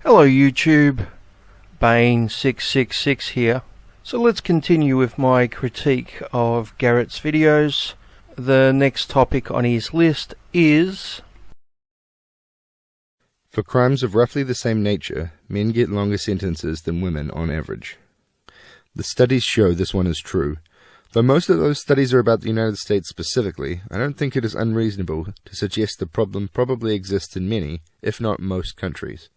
Hello YouTube, Bane666 here. So let's continue with my critique of Garrett's videos. The next topic on his list is... For crimes of roughly the same nature, men get longer sentences than women on average. The studies show this one is true. Though most of those studies are about the United States specifically, I don't think it is unreasonable to suggest the problem probably exists in many, if not most, countries.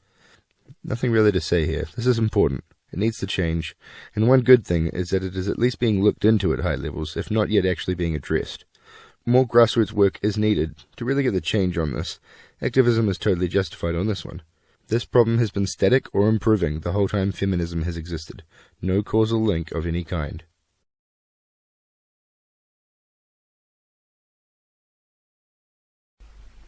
Nothing really to say here. This is important. It needs to change, and one good thing is that it is at least being looked into at high levels, if not yet actually being addressed. More grassroots work is needed to really get the change on this. Activism is totally justified on this one. This problem has been static or improving the whole time feminism has existed. No causal link of any kind.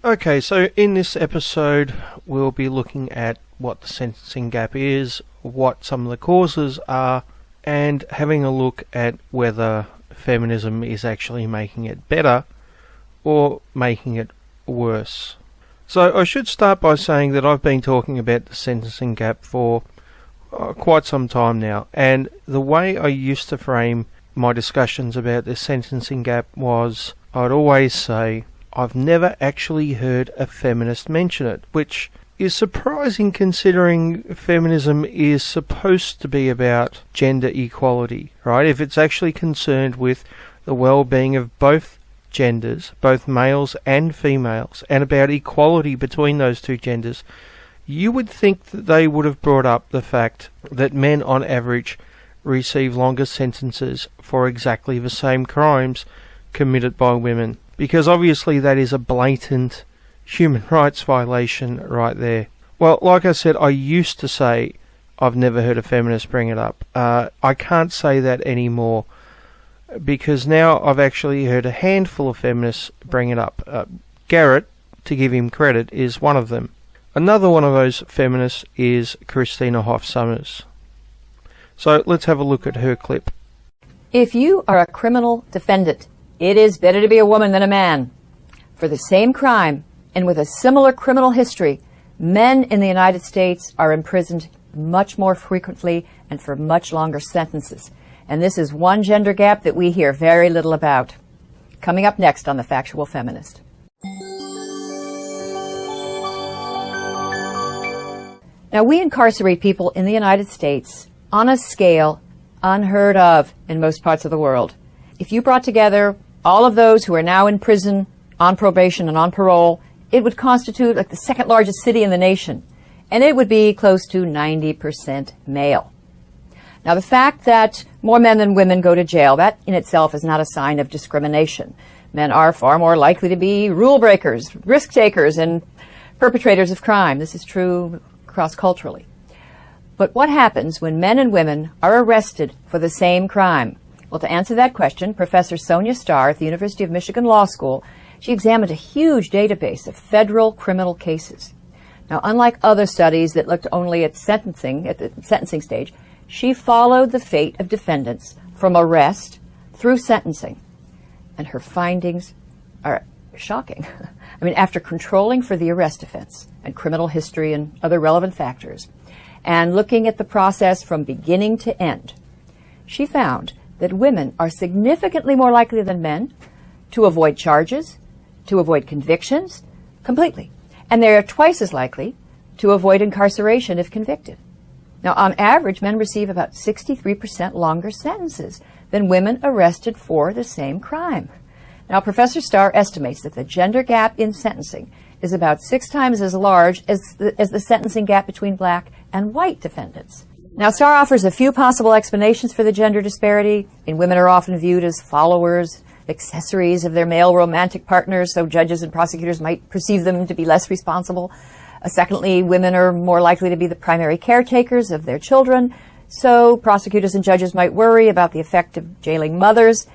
Okay, so in this episode we'll be looking at what the sentencing gap is, what some of the causes are, and having a look at whether feminism is actually making it better or making it worse. So I should start by saying that I've been talking about the sentencing gap for quite some time now, and the way I used to frame my discussions about the sentencing gap was I'd always say, I've never actually heard a feminist mention it, which is surprising considering feminism is supposed to be about gender equality, right? If it's actually concerned with the well-being of both genders, both males and females, and about equality between those two genders, you would think that they would have brought up the fact that men on average receive longer sentences for exactly the same crimes committed by women. Because obviously that is a blatant human rights violation right there. Well, like I said, I used to say I've never heard a feminist bring it up. I can't say that anymore because now I've actually heard a handful of feminists bring it up. Garrett, to give him credit, is one of them. Another one of those feminists is Christina Hoff Sommers. So let's have a look at her clip. If you are a criminal defendant, it is better to be a woman than a man. For the same crime, and with a similar criminal history, men in the United States are imprisoned much more frequently and for much longer sentences. And this is one gender gap that we hear very little about. Coming up next on The Factual Feminist. Now, we incarcerate people in the United States on a scale unheard of in most parts of the world. If you brought together all of those who are now in prison, on probation and on parole, it would constitute like the second largest city in the nation, and it would be close to 90% male. Now, the fact that more men than women go to jail, that in itself is not a sign of discrimination. Men are far more likely to be rule breakers, risk takers, and perpetrators of crime. This is true cross-culturally. But what happens when men and women are arrested for the same crime? Well, to answer that question, Professor Sonia Starr at the University of Michigan Law School, she examined a huge database of federal criminal cases. Now, unlike other studies that looked only at the sentencing stage, she followed the fate of defendants from arrest through sentencing. And her findings are shocking. I mean, after controlling for the arrest offense and criminal history and other relevant factors, and looking at the process from beginning to end, she found that women are significantly more likely than men to avoid charges, to avoid convictions completely. And they are twice as likely to avoid incarceration if convicted. Now, on average, men receive about 63% longer sentences than women arrested for the same crime. Now, Professor Starr estimates that the gender gap in sentencing is about 6 times as large as the sentencing gap between black and white defendants. Now, Starr offers a few possible explanations for the gender disparity. Women are often viewed as followers, accessories of their male romantic partners, so judges and prosecutors might perceive them to be less responsible. Secondly, women are more likely to be the primary caretakers of their children, so prosecutors and judges might worry about the effect of jailing mothers.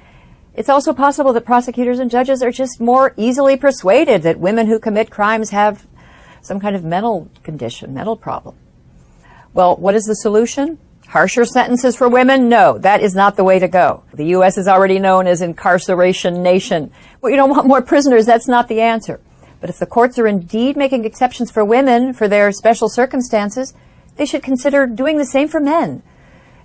It's also possible that prosecutors and judges are just more easily persuaded that women who commit crimes have some kind of mental condition, mental problem. Well, what is the solution? Harsher sentences for women? No, that is not the way to go. The U.S. is already known as incarceration nation. Well, you don't want more prisoners. That's not the answer. But if the courts are indeed making exceptions for women for their special circumstances, they should consider doing the same for men.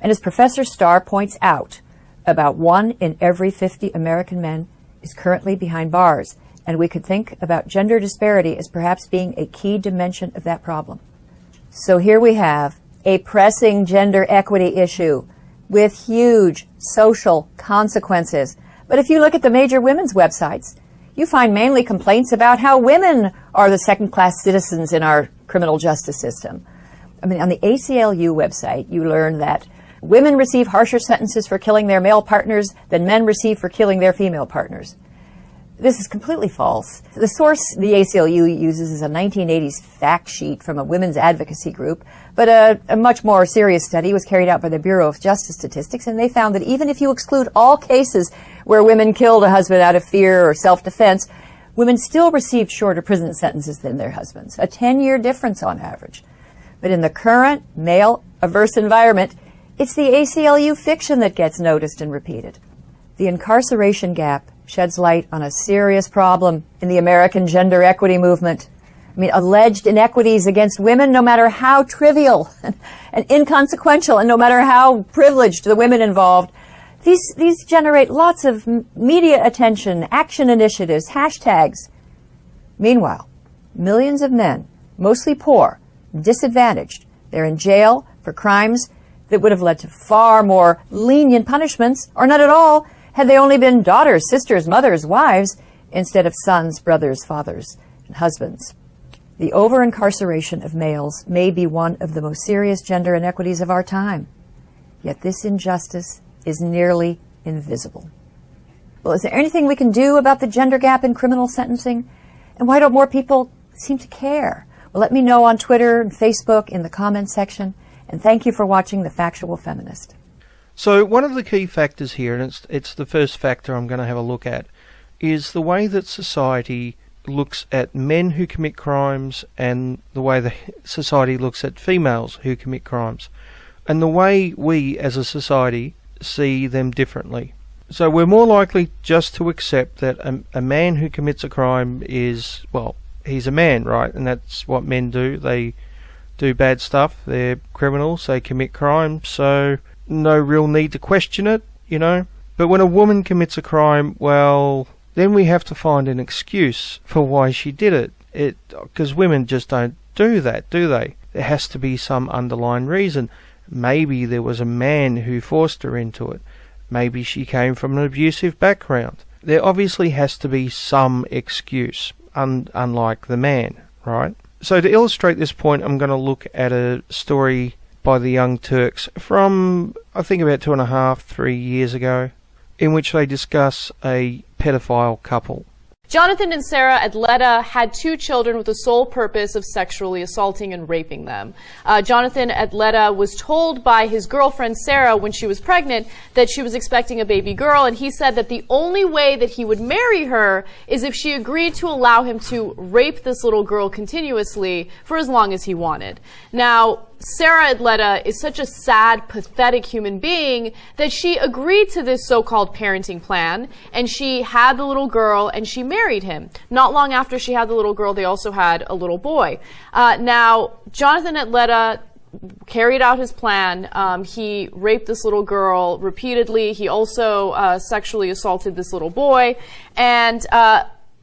And as Professor Starr points out, about 1 in every 50 American men is currently behind bars, and we could think about gender disparity as perhaps being a key dimension of that problem. So here we have a pressing gender equity issue with huge social consequences. But if you look at the major women's websites, you find mainly complaints about how women are the second-class citizens in our criminal justice system. I mean, on the ACLU website, you learn that women receive harsher sentences for killing their male partners than men receive for killing their female partners. This is completely false. The source the ACLU uses is a 1980s fact sheet from a women's advocacy group, but a much more serious study was carried out by the Bureau of Justice Statistics, and they found that even if you exclude all cases where women killed a husband out of fear or self-defense, women still received shorter prison sentences than their husbands, a 10-year difference on average. But in the current male-averse environment, it's the ACLU fiction that gets noticed and repeated. The incarceration gap sheds light on a serious problem in the American gender equity movement. I mean, alleged inequities against women, no matter how trivial and inconsequential, and no matter how privileged the women involved, these generate lots of media attention, action initiatives, hashtags. Meanwhile, millions of men, mostly poor, disadvantaged, they're in jail for crimes that would have led to far more lenient punishments, or not at all, had they only been daughters, sisters, mothers, wives, instead of sons, brothers, fathers, and husbands. The over-incarceration of males may be one of the most serious gender inequities of our time. Yet this injustice is nearly invisible. Well, is there anything we can do about the gender gap in criminal sentencing? And why don't more people seem to care? Well, let me know on Twitter and Facebook in the comments section. And thank you for watching The Factual Feminist. So one of the key factors here, and it's the first factor I'm going to have a look at, is the way that society looks at men who commit crimes and the way the society looks at females who commit crimes, and the way we as a society see them differently. So we're more likely just to accept that a man who commits a crime is, well, he's a man, right? And that's what men do. They do bad stuff. They're criminals. They commit crimes. So no real need to question it, you know. But when a woman commits a crime, well, then we have to find an excuse for why she did it. Because women just don't do that, do they? There has to be some underlying reason. Maybe there was a man who forced her into it. Maybe she came from an abusive background. There obviously has to be some excuse, unlike the man, right? So to illustrate this point, I'm going to look at a story by the Young Turks from, I think, about 2.5, 3 years ago, in which they discuss a pedophile couple. Jonathan and Sarah Adleta had 2 children with the sole purpose of sexually assaulting and raping them. Jonathan Adleta was told by his girlfriend Sarah when she was pregnant that she was expecting a baby girl, and he said that the only way that he would marry her is if she agreed to allow him to rape this little girl continuously for as long as he wanted. Now, Sarah Adleta is such a sad, pathetic human being that she agreed to this so-called parenting plan, and she had the little girl and she married him. Not long after she had the little girl, they also had a little boy. Now, Jonathan Adleta carried out his plan. He raped this little girl repeatedly. He also sexually assaulted this little boy, and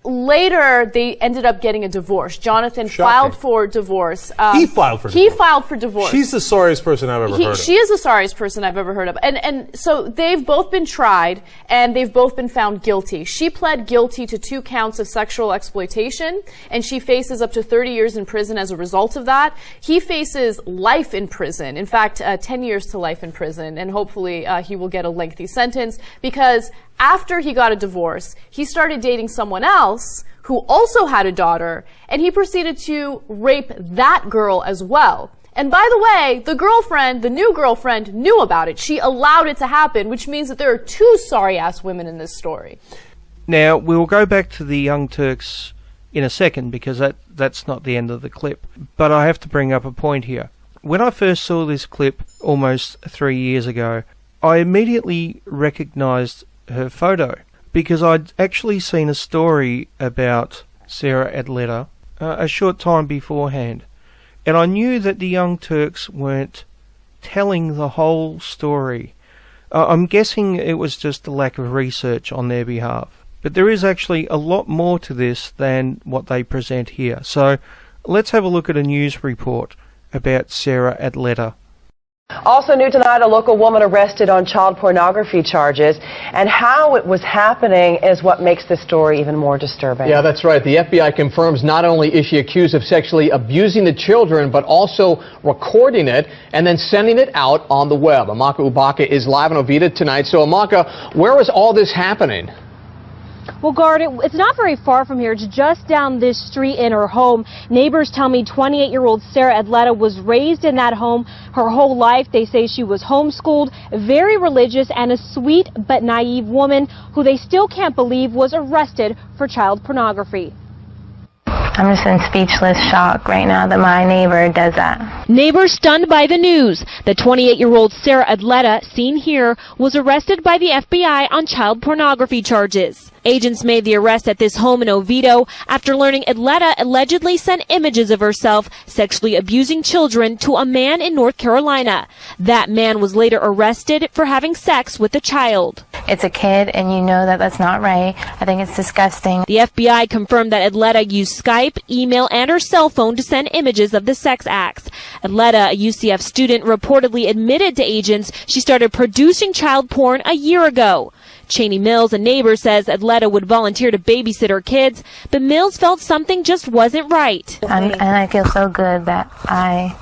later, they ended up getting a divorce. Jonathan filed for divorce. He filed for divorce. He filed for divorce. She's the sorriest person I've ever heard of. She is the sorriest person I've ever heard of. And so they've both been tried, and they've both been found guilty. She pled guilty to 2 counts of sexual exploitation, and she faces up to 30 years in prison as a result of that. He faces life in prison. In fact, 10 years to life in prison, and hopefully he will get a lengthy sentence, because after he got a divorce, he started dating someone else who also had a daughter, and he proceeded to rape that girl as well. And by the way, the new girlfriend, knew about it. She allowed it to happen, which means that there are 2 sorry-ass women in this story. Now, we'll go back to the Young Turks in a second, because that's not the end of the clip. But I have to bring up a point here. When I first saw this clip almost 3 years ago, I immediately recognized her photo, because I'd actually seen a story about Sarah Adleta a short time beforehand, And I knew that the Young Turks weren't telling the whole story. I'm guessing it was just a lack of research on their behalf. But there is actually a lot more to this than what they present here. So let's have a look at a news report about Sarah Adleta. Also new tonight, a local woman arrested on child pornography charges, and how it was happening is what makes this story even more disturbing. Yeah, that's right. The FBI confirms not only is she accused of sexually abusing the children, but also recording it and then sending it out on the web. Amaka Ubaka is live in Oviedo tonight. So, Amaka, where was all this happening? Well, Garrett, it's not very far from here. It's just down this street in her home. Neighbors tell me 28-year-old Sarah Adleta was raised in that home her whole life. They say she was homeschooled, very religious, and a sweet but naive woman who they still can't believe was arrested for child pornography. I'm just in speechless shock right now that my neighbor does that. Neighbors stunned by the news. The 28-year-old Sarah Adleta, seen here, was arrested by the FBI on child pornography charges. Agents made the arrest at this home in Oviedo after learning Adleta allegedly sent images of herself sexually abusing children to a man in North Carolina. That man was later arrested for having sex with a child. It's a kid, and you know that that's not right. I think it's disgusting. The FBI confirmed that Adleta used Skype, email, and her cell phone to send images of the sex acts. Adleta, a UCF student, reportedly admitted to agents she started producing child porn a year ago. Cheney Mills, a neighbor, says Adleta would volunteer to babysit her kids, but Mills felt something just wasn't right. And I feel so good that I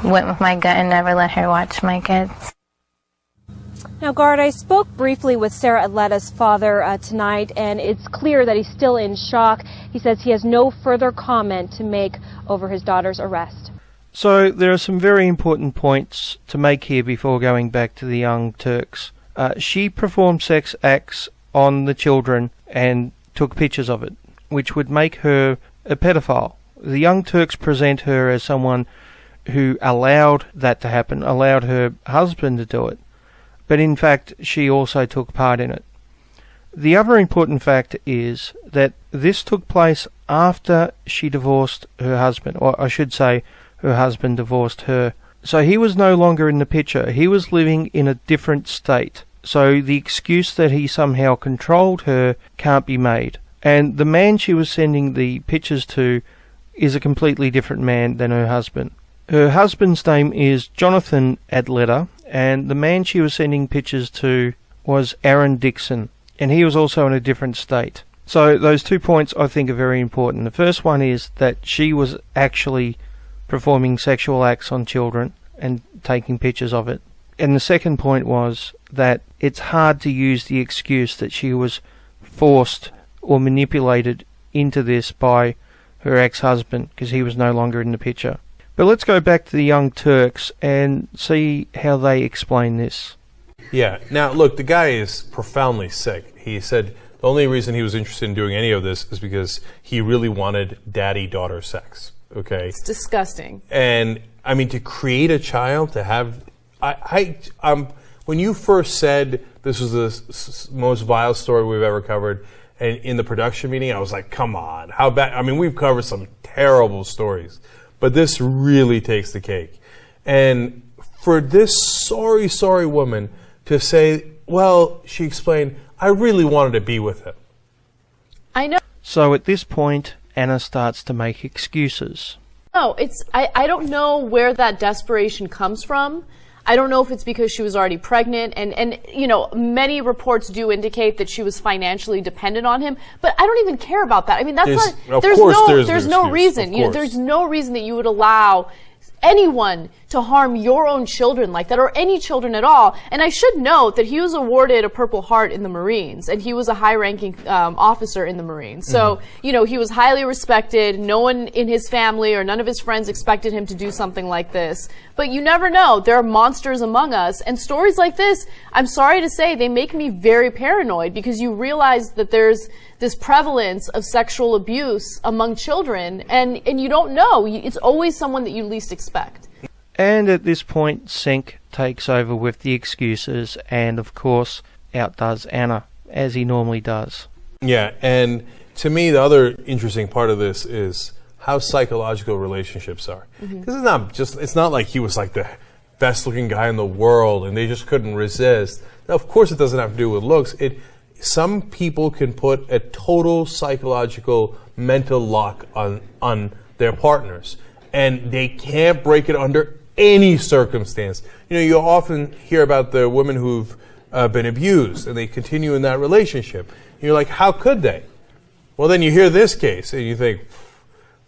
went with my gut and never let her watch my kids. Now, Garrett, I spoke briefly with Sarah Adleta's father tonight, and it's clear that he's still in shock. He says he has no further comment to make over his daughter's arrest. So there are some very important points to make here before going back to the Young Turks. She performed sex acts on the children and took pictures of it, which would make her a pedophile. The Young Turks present her as someone who allowed that to happen, allowed her husband to do it, but in fact she also took part in it. The other important fact is that this took place after she divorced her husband, or I should say her husband divorced her. So he was no longer in the picture. He was living in a different state. So the excuse that he somehow controlled her can't be made. And the man she was sending the pictures to is a completely different man than her husband. Her husband's name is Jonathan Adleta, and the man she was sending pictures to was Aaron Dixon, and he was also in a different state. So those 2 points I think are very important. The first one is that she was actually performing sexual acts on children and taking pictures of it. And the second point was that it's hard to use the excuse that she was forced or manipulated into this by her ex-husband because he was no longer in the picture. But let's go back to the Young Turks and see how they explain this. Yeah. Now, look, the guy is profoundly sick. He said the only reason he was interested in doing any of this is because he really wanted daddy-daughter sex. Okay? It's disgusting. And, I mean, to create a child, to have... when you first said this was the most vile story we've ever covered, and in the production meeting, I was like, come on, how bad? I mean, we've covered some terrible stories, but this really takes the cake. And for this sorry woman to say, well, she explained, I really wanted to be with him. I know. So at this point, Anna starts to make excuses. No, I don't know where that desperation comes from. I don't know if it's because she was already pregnant, and you know, many reports do indicate that she was financially dependent on him, but I don't even care about that. I mean, there's no reason. You know, there's no reason that you would allow anyone to harm your own children like that, or any children at all. And I should note that he was awarded a Purple Heart in the Marines, and he was a high-ranking officer in the Marines. So, you know, he was highly respected. No one in his family or none of his friends expected him to do something like this. But you never know. There are monsters among us, and stories like this, I'm sorry to say, they make me very paranoid, because you realize that there's this prevalence of sexual abuse among children, and you don't know. It's always someone that you least expect. And at this point, Sink takes over with the excuses and, of course, outdoes Anna, as he normally does. Yeah, and to me, the other interesting part of this is how psychological relationships are. Because it's not like he was like the best looking guy in the world and they just couldn't resist. Now, of course it doesn't have to do with looks. Some people can put a total psychological mental lock on their partners, and they can't break it under any circumstance. You know, you often hear about the women who've been abused and they continue in that relationship. And you're like, how could they? Well, then you hear this case and you think,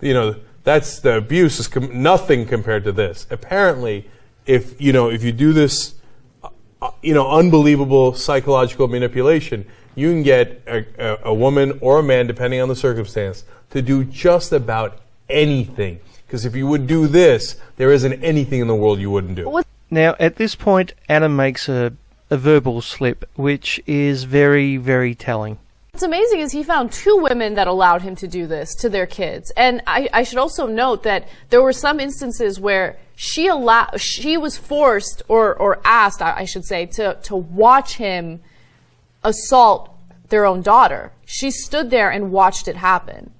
you know, that's the abuse is nothing compared to this. Apparently, if you do this, unbelievable psychological manipulation, you can get a woman or a man, depending on the circumstance, to do just about anything. Because if you would do this, there isn't anything in the world you wouldn't do. Now, at this point, Adam makes a verbal slip, which is very, very telling. What's amazing is he found 2 women that allowed him to do this to their kids. And I should also note that there were some instances where she was forced or asked, I should say, to watch him assault their own daughter. She stood there and watched it happen.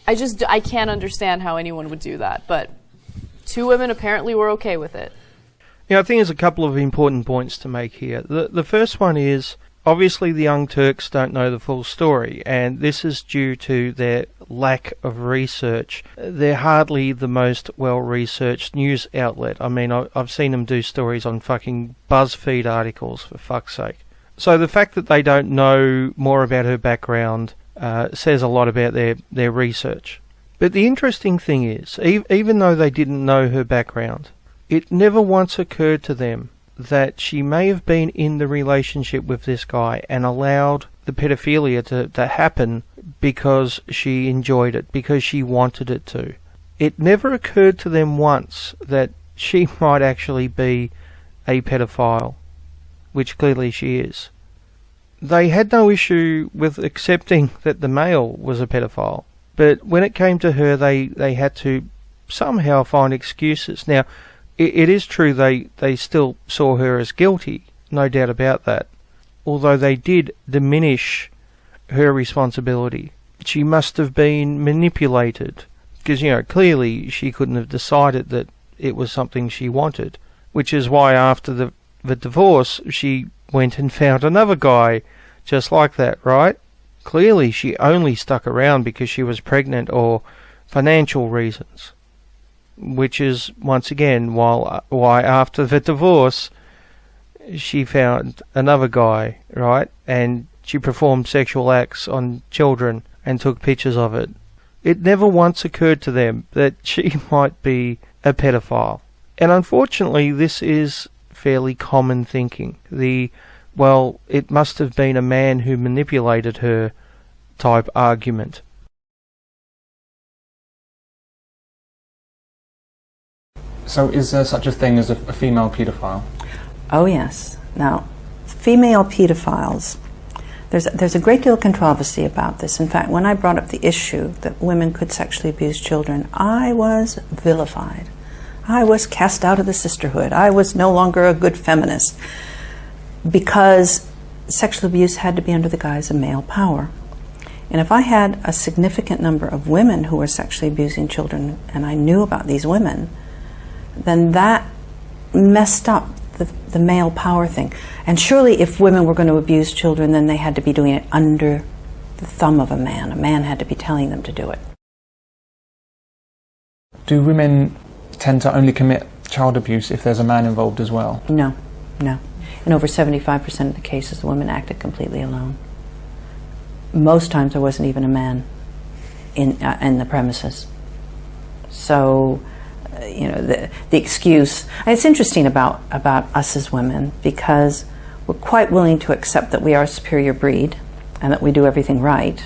I can't understand how anyone would do that, but 2 women apparently were okay with it. I think there's a couple of important points to make here. The first one is, obviously the Young Turks don't know the full story, and this is due to their lack of research. They're hardly the most well-researched news outlet. I mean, I've seen them do stories on fucking BuzzFeed articles, for fuck's sake. So the fact that they don't know more about her background says a lot about their research. But the interesting thing is, even though they didn't know her background, it never once occurred to them that she may have been in the relationship with this guy and allowed the pedophilia to happen because she enjoyed it, because she wanted it to. It never occurred to them once that she might actually be a pedophile, which clearly she is. They had no issue with accepting that the male was a pedophile, but when it came to her, they had to somehow find excuses. Now, it is true they still saw her as guilty, no doubt about that, although they did diminish her responsibility. She must have been manipulated, because, clearly she couldn't have decided that it was something she wanted, which is why after the divorce she went and found another guy just like that, right? Clearly she only stuck around because she was pregnant or financial reasons. Which is, once again, why after the divorce she found another guy, right? And she performed sexual acts on children and took pictures of it. It never once occurred to them that she might be a pedophile. And unfortunately, this is fairly common thinking. It must have been a man who manipulated her type argument. So is there such a thing as a female paedophile? Oh yes. Now, female pedophiles, there's a great deal of controversy about this. In fact, when I brought up the issue that women could sexually abuse children, I was vilified. I was cast out of the sisterhood. I was no longer a good feminist because sexual abuse had to be under the guise of male power. And if I had a significant number of women who were sexually abusing children and I knew about these women, then that messed up the male power thing. And surely if women were going to abuse children, then they had to be doing it under the thumb of a man. A man had to be telling them to do it. Do women tend to only commit child abuse if there's a man involved as well? No. In over 75% of the cases, the women acted completely alone. Most times there wasn't even a man in the premises. So, the excuse. And it's interesting about us as women, because we're quite willing to accept that we are a superior breed and that we do everything right,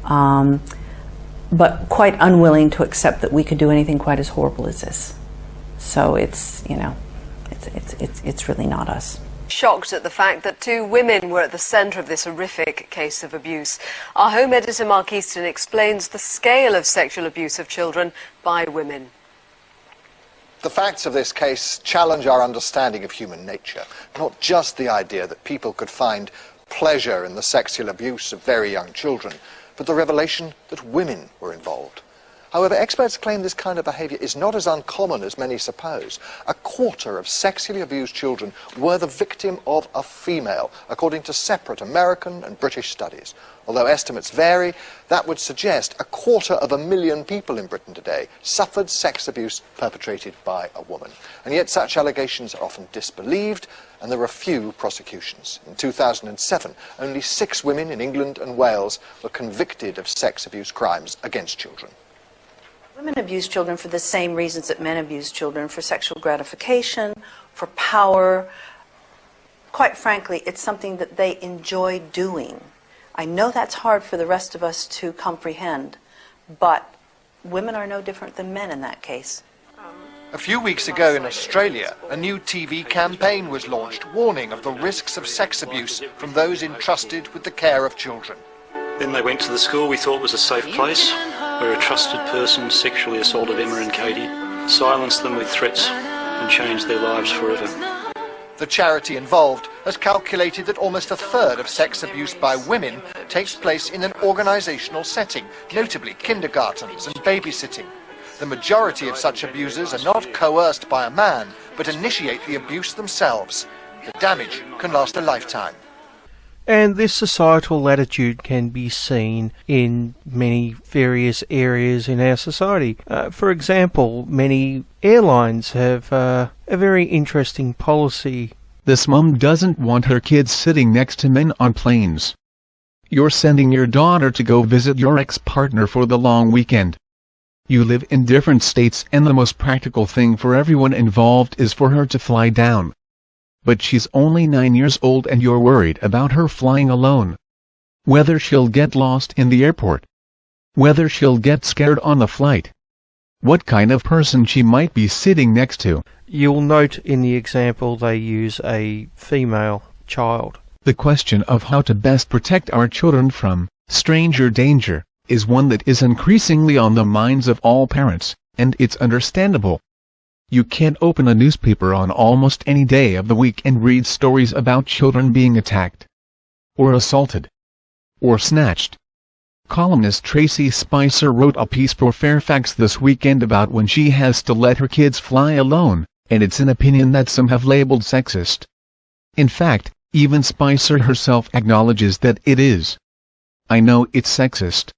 but quite unwilling to accept that we could do anything quite as horrible as this. So it's really not us. Shocked at the fact that 2 women were at the centre of this horrific case of abuse. Our home editor Mark Easton explains the scale of sexual abuse of children by women. The facts of this case challenge our understanding of human nature, not just the idea that people could find pleasure in the sexual abuse of very young children, but the revelation that women were involved. However, experts claim this kind of behaviour is not as uncommon as many suppose. A quarter of sexually abused children were the victim of a female, according to separate American and British studies. Although estimates vary, that would suggest 250,000 people in Britain today suffered sex abuse perpetrated by a woman. And yet such allegations are often disbelieved, and there are few prosecutions. In 2007, only 6 women in England and Wales were convicted of sex abuse crimes against children. Women abuse children for the same reasons that men abuse children, for sexual gratification, for power. Quite frankly, it's something that they enjoy doing. I know that's hard for the rest of us to comprehend, but women are no different than men in that case. A few weeks ago in Australia, a new TV campaign was launched warning of the risks of sex abuse from those entrusted with the care of children. Then they went to the school we thought was a safe place, where a trusted person sexually assaulted Emma and Katie, silenced them with threats and changed their lives forever. The charity involved has calculated that almost a third of sex abuse by women takes place in an organisational setting, notably kindergartens and babysitting. The majority of such abusers are not coerced by a man, but initiate the abuse themselves. The damage can last a lifetime. And this societal attitude can be seen in many various areas in our society. For example, many airlines have a very interesting policy. This mum doesn't want her kids sitting next to men on planes. You're sending your daughter to go visit your ex-partner for the long weekend. You live in different states and the most practical thing for everyone involved is for her to fly down. But she's only 9 years old and you're worried about her flying alone. Whether she'll get lost in the airport. Whether she'll get scared on the flight. What kind of person she might be sitting next to. You'll note in the example they use a female child. The question of how to best protect our children from stranger danger is one that is increasingly on the minds of all parents, and it's understandable. You can't open a newspaper on almost any day of the week and read stories about children being attacked, or assaulted, or snatched. Columnist Tracy Spicer wrote a piece for Fairfax this weekend about when she has to let her kids fly alone, and it's an opinion that some have labeled sexist. In fact, even Spicer herself acknowledges that it is. I know it's sexist.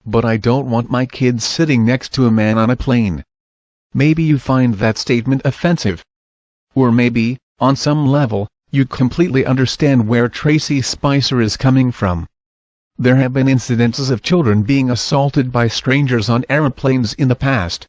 But I don't want my kids sitting next to a man on a plane. Maybe you find that statement offensive. Or maybe, on some level, you completely understand where Tracy Spicer is coming from. There have been incidences of children being assaulted by strangers on airplanes in the past.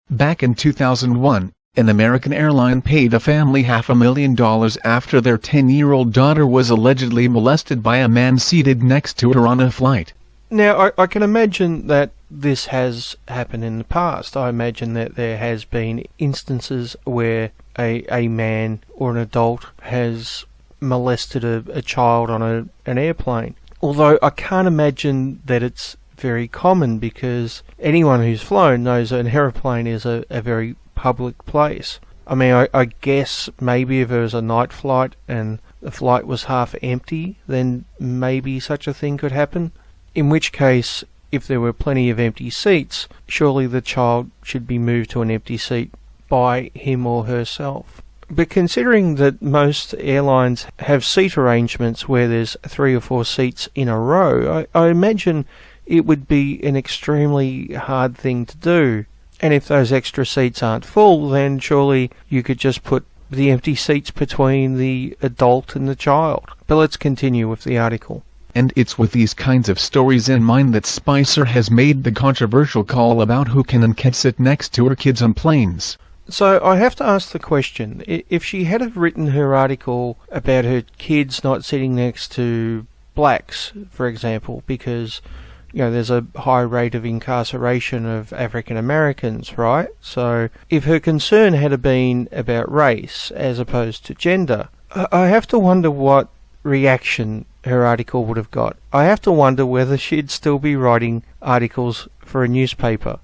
Back in 2001, an American airline paid a family $500,000 after their 10-year-old daughter was allegedly molested by a man seated next to her on a flight. Now, I can imagine that this has happened in the past. I imagine that there has been instances where a man or an adult has molested a child on an airplane. Although I can't imagine that it's very common, because anyone who's flown knows an airplane is a very public place. I mean, I guess maybe if it was a night flight and the flight was half empty, then maybe such a thing could happen. In which case, if there were plenty of empty seats, surely the child should be moved to an empty seat by him or herself. But considering that most airlines have seat arrangements where there's 3 or 4 seats in a row, I imagine it would be an extremely hard thing to do. And if those extra seats aren't full, then surely you could just put the empty seats between the adult and the child. But let's continue with the article. And it's with these kinds of stories in mind that Spicer has made the controversial call about who can and can't sit next to her kids on planes. So I have to ask the question, if she had have written her article about her kids not sitting next to blacks, for example, because there's a high rate of incarceration of African Americans, right? So if her concern had been about race as opposed to gender, I have to wonder what reaction her article would have got. I have to wonder whether she'd still be writing articles for a newspaper.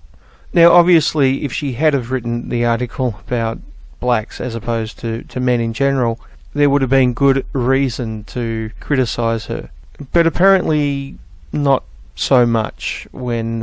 Now, obviously, if she had have written the article about blacks as opposed to men in general, there would have been good reason to criticise her. But apparently not so much when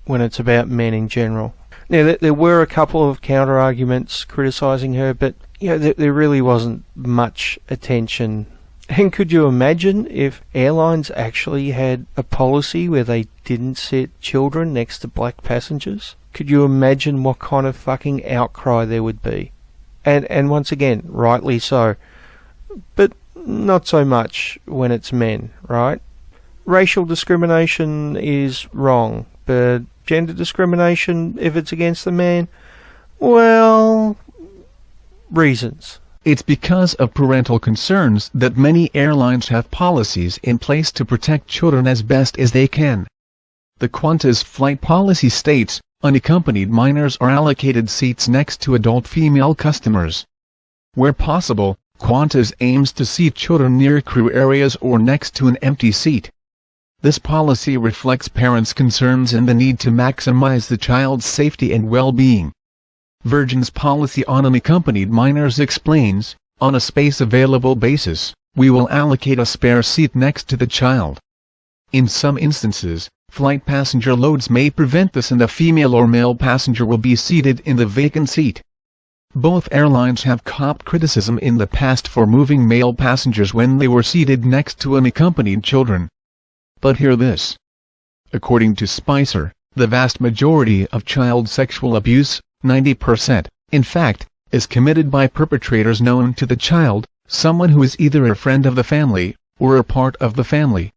when it's about men in general. Now, there were a couple of counter-arguments criticising her, but there really wasn't much attention. And could you imagine if airlines actually had a policy where they didn't sit children next to black passengers? Could you imagine what kind of fucking outcry there would be? And once again, rightly so. But not so much when it's men, right? Racial discrimination is wrong, but gender discrimination, if it's against the man, well, reasons. It's because of parental concerns that many airlines have policies in place to protect children as best as they can. The Qantas flight policy states, unaccompanied minors are allocated seats next to adult female customers. Where possible, Qantas aims to seat children near crew areas or next to an empty seat. This policy reflects parents' concerns and the need to maximize the child's safety and well-being. Virgin's policy on unaccompanied minors explains, on a space-available basis, we will allocate a spare seat next to the child. In some instances, flight passenger loads may prevent this and a female or male passenger will be seated in the vacant seat. Both airlines have copped criticism in the past for moving male passengers when they were seated next to unaccompanied children. But hear this. According to Spicer, the vast majority of child sexual abuse, 90%, in fact, is committed by perpetrators known to the child, someone who is either a friend of the family, or a part of the family.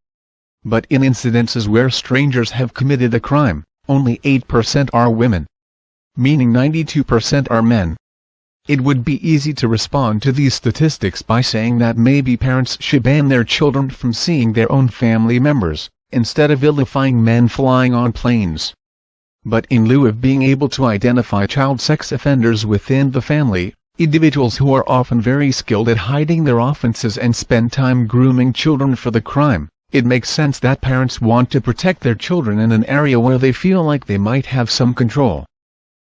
But in incidences where strangers have committed a crime, only 8% are women. Meaning 92% are men. It would be easy to respond to these statistics by saying that maybe parents should ban their children from seeing their own family members, instead of vilifying men flying on planes. But in lieu of being able to identify child sex offenders within the family, individuals who are often very skilled at hiding their offenses and spend time grooming children for the crime, it makes sense that parents want to protect their children in an area where they feel like they might have some control.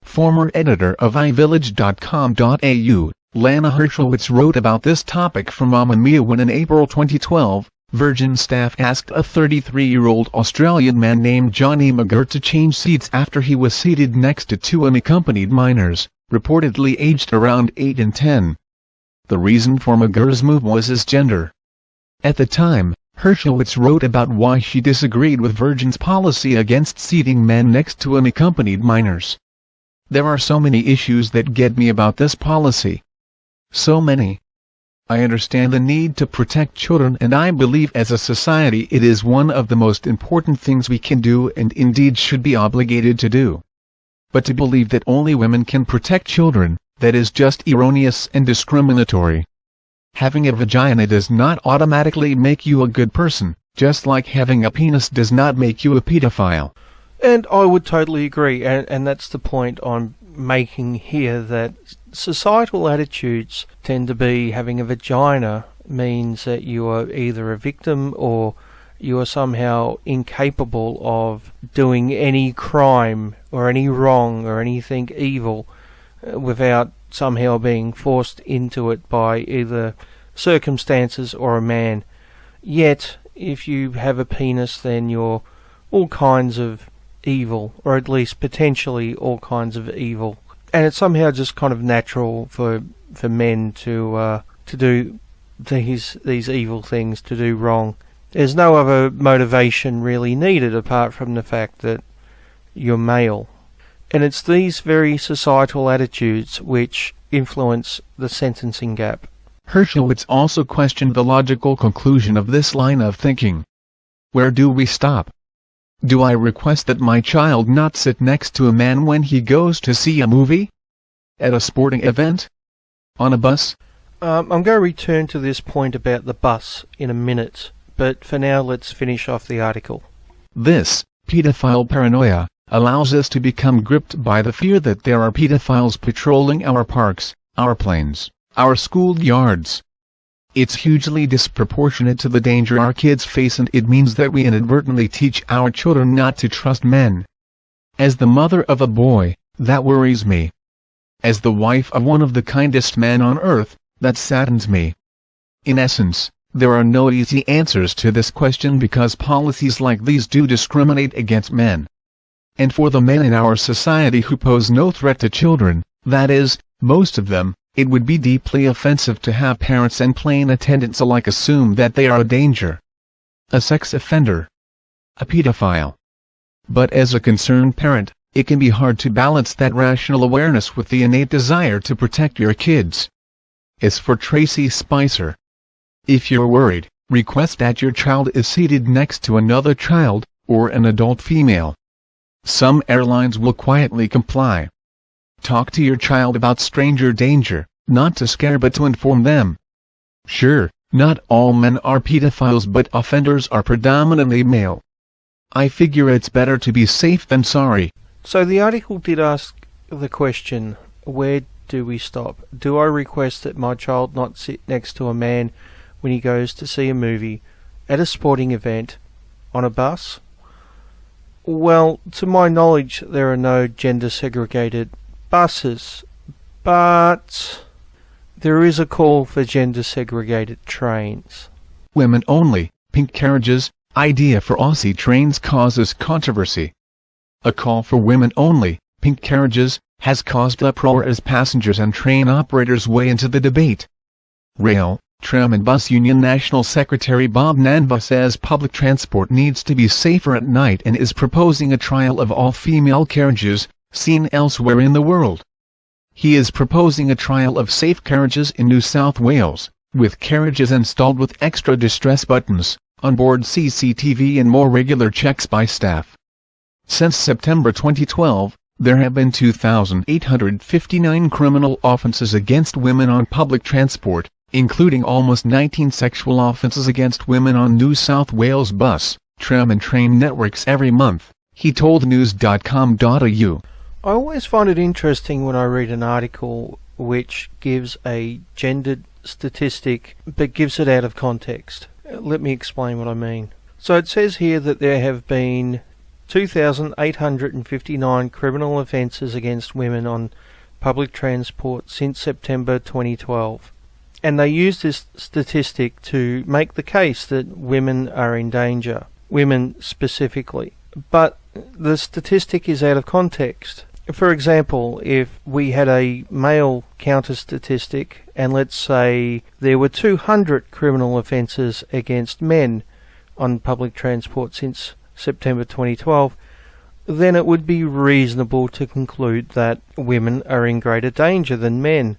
Former editor of iVillage.com.au, Lana Hershowitz wrote about this topic for Mama Mia when in April 2012, Virgin staff asked a 33-year-old Australian man named Johnny McGurr to change seats after he was seated next to two unaccompanied minors, reportedly aged around 8 and 10. The reason for McGurr's move was his gender. At the time, Hershowitz wrote about why she disagreed with Virgin's policy against seating men next to unaccompanied minors. There are so many issues that get me about this policy. So many. I understand the need to protect children and I believe as a society it is one of the most important things we can do and indeed should be obligated to do. But to believe that only women can protect children, that is just erroneous and discriminatory. Having a vagina does not automatically make you a good person, just like having a penis does not make you a pedophile. And I would totally agree, and that's the point I'm making here, that societal attitudes tend to be having a vagina means that you are either a victim or you are somehow incapable of doing any crime or any wrong or anything evil without somehow being forced into it by either circumstances or a man. Yet, if you have a penis, then you're all kinds of evil, or at least potentially all kinds of evil. And it's somehow just kind of natural for men to do these evil things, to do wrong. There's no other motivation really needed apart from the fact that you're male. And it's these very societal attitudes which influence the sentencing gap. Hershowitz also questioned the logical conclusion of this line of thinking. Where do we stop? Do I request that my child not sit next to a man when he goes to see a movie? At a sporting event? On a bus? I'm going to return to this point about the bus in a minute, but for now let's finish off the article. This, pedophile paranoia, allows us to become gripped by the fear that there are pedophiles patrolling our parks, our planes, our schoolyards. It's hugely disproportionate to the danger our kids face, and it means that we inadvertently teach our children not to trust men. As the mother of a boy, that worries me. As the wife of one of the kindest men on earth, that saddens me. In essence, there are no easy answers to this question because policies like these do discriminate against men. and for the men in our society who pose no threat to children, that is, most of them, it would be deeply offensive to have parents and plane attendants alike assume that they are a danger. A sex offender. A pedophile. But as a concerned parent, it can be hard to balance that rational awareness with the innate desire to protect your kids. As for Tracy Spicer, if you're worried, request that your child is seated next to another child, or an adult female. Some airlines will quietly comply. Talk to your child about stranger danger, not to scare but to inform them. Sure, not all men are pedophiles, but offenders are predominantly male. I figure it's better to be safe than sorry. So the article did ask the question, where do we stop? Do I request that my child not sit next to a man when he goes to see a movie, at a sporting event, on a bus? Well, to my knowledge, there are no gender-segregated buses, but there is a call for gender-segregated trains. Women only, pink carriages, idea for Aussie trains causes controversy. A call for women only, pink carriages, has caused uproar as passengers and train operators weigh into the debate. Rail, Tram and Bus Union National Secretary Bob Nanva says public transport needs to be safer at night and is proposing a trial of all-female carriages, seen elsewhere in the world. He is proposing a trial of safe carriages in New South Wales, with carriages installed with extra distress buttons, onboard CCTV and more regular checks by staff. Since September 2012, there have been 2,859 criminal offences against women on public transport, including almost 19 sexual offences against women on New South Wales bus, tram and train networks every month, he told news.com.au. I always find it interesting when I read an article which gives a gendered statistic but gives it out of context. Let me explain what I mean. So it says here that there have been 2,859 criminal offences against women on public transport since September 2012. And they use this statistic to make the case that women are in danger, women specifically. But the statistic is out of context. For example, if we had a male counter statistic, and let's say there were 200 criminal offences against men on public transport since September 2012, then it would be reasonable to conclude that women are in greater danger than men.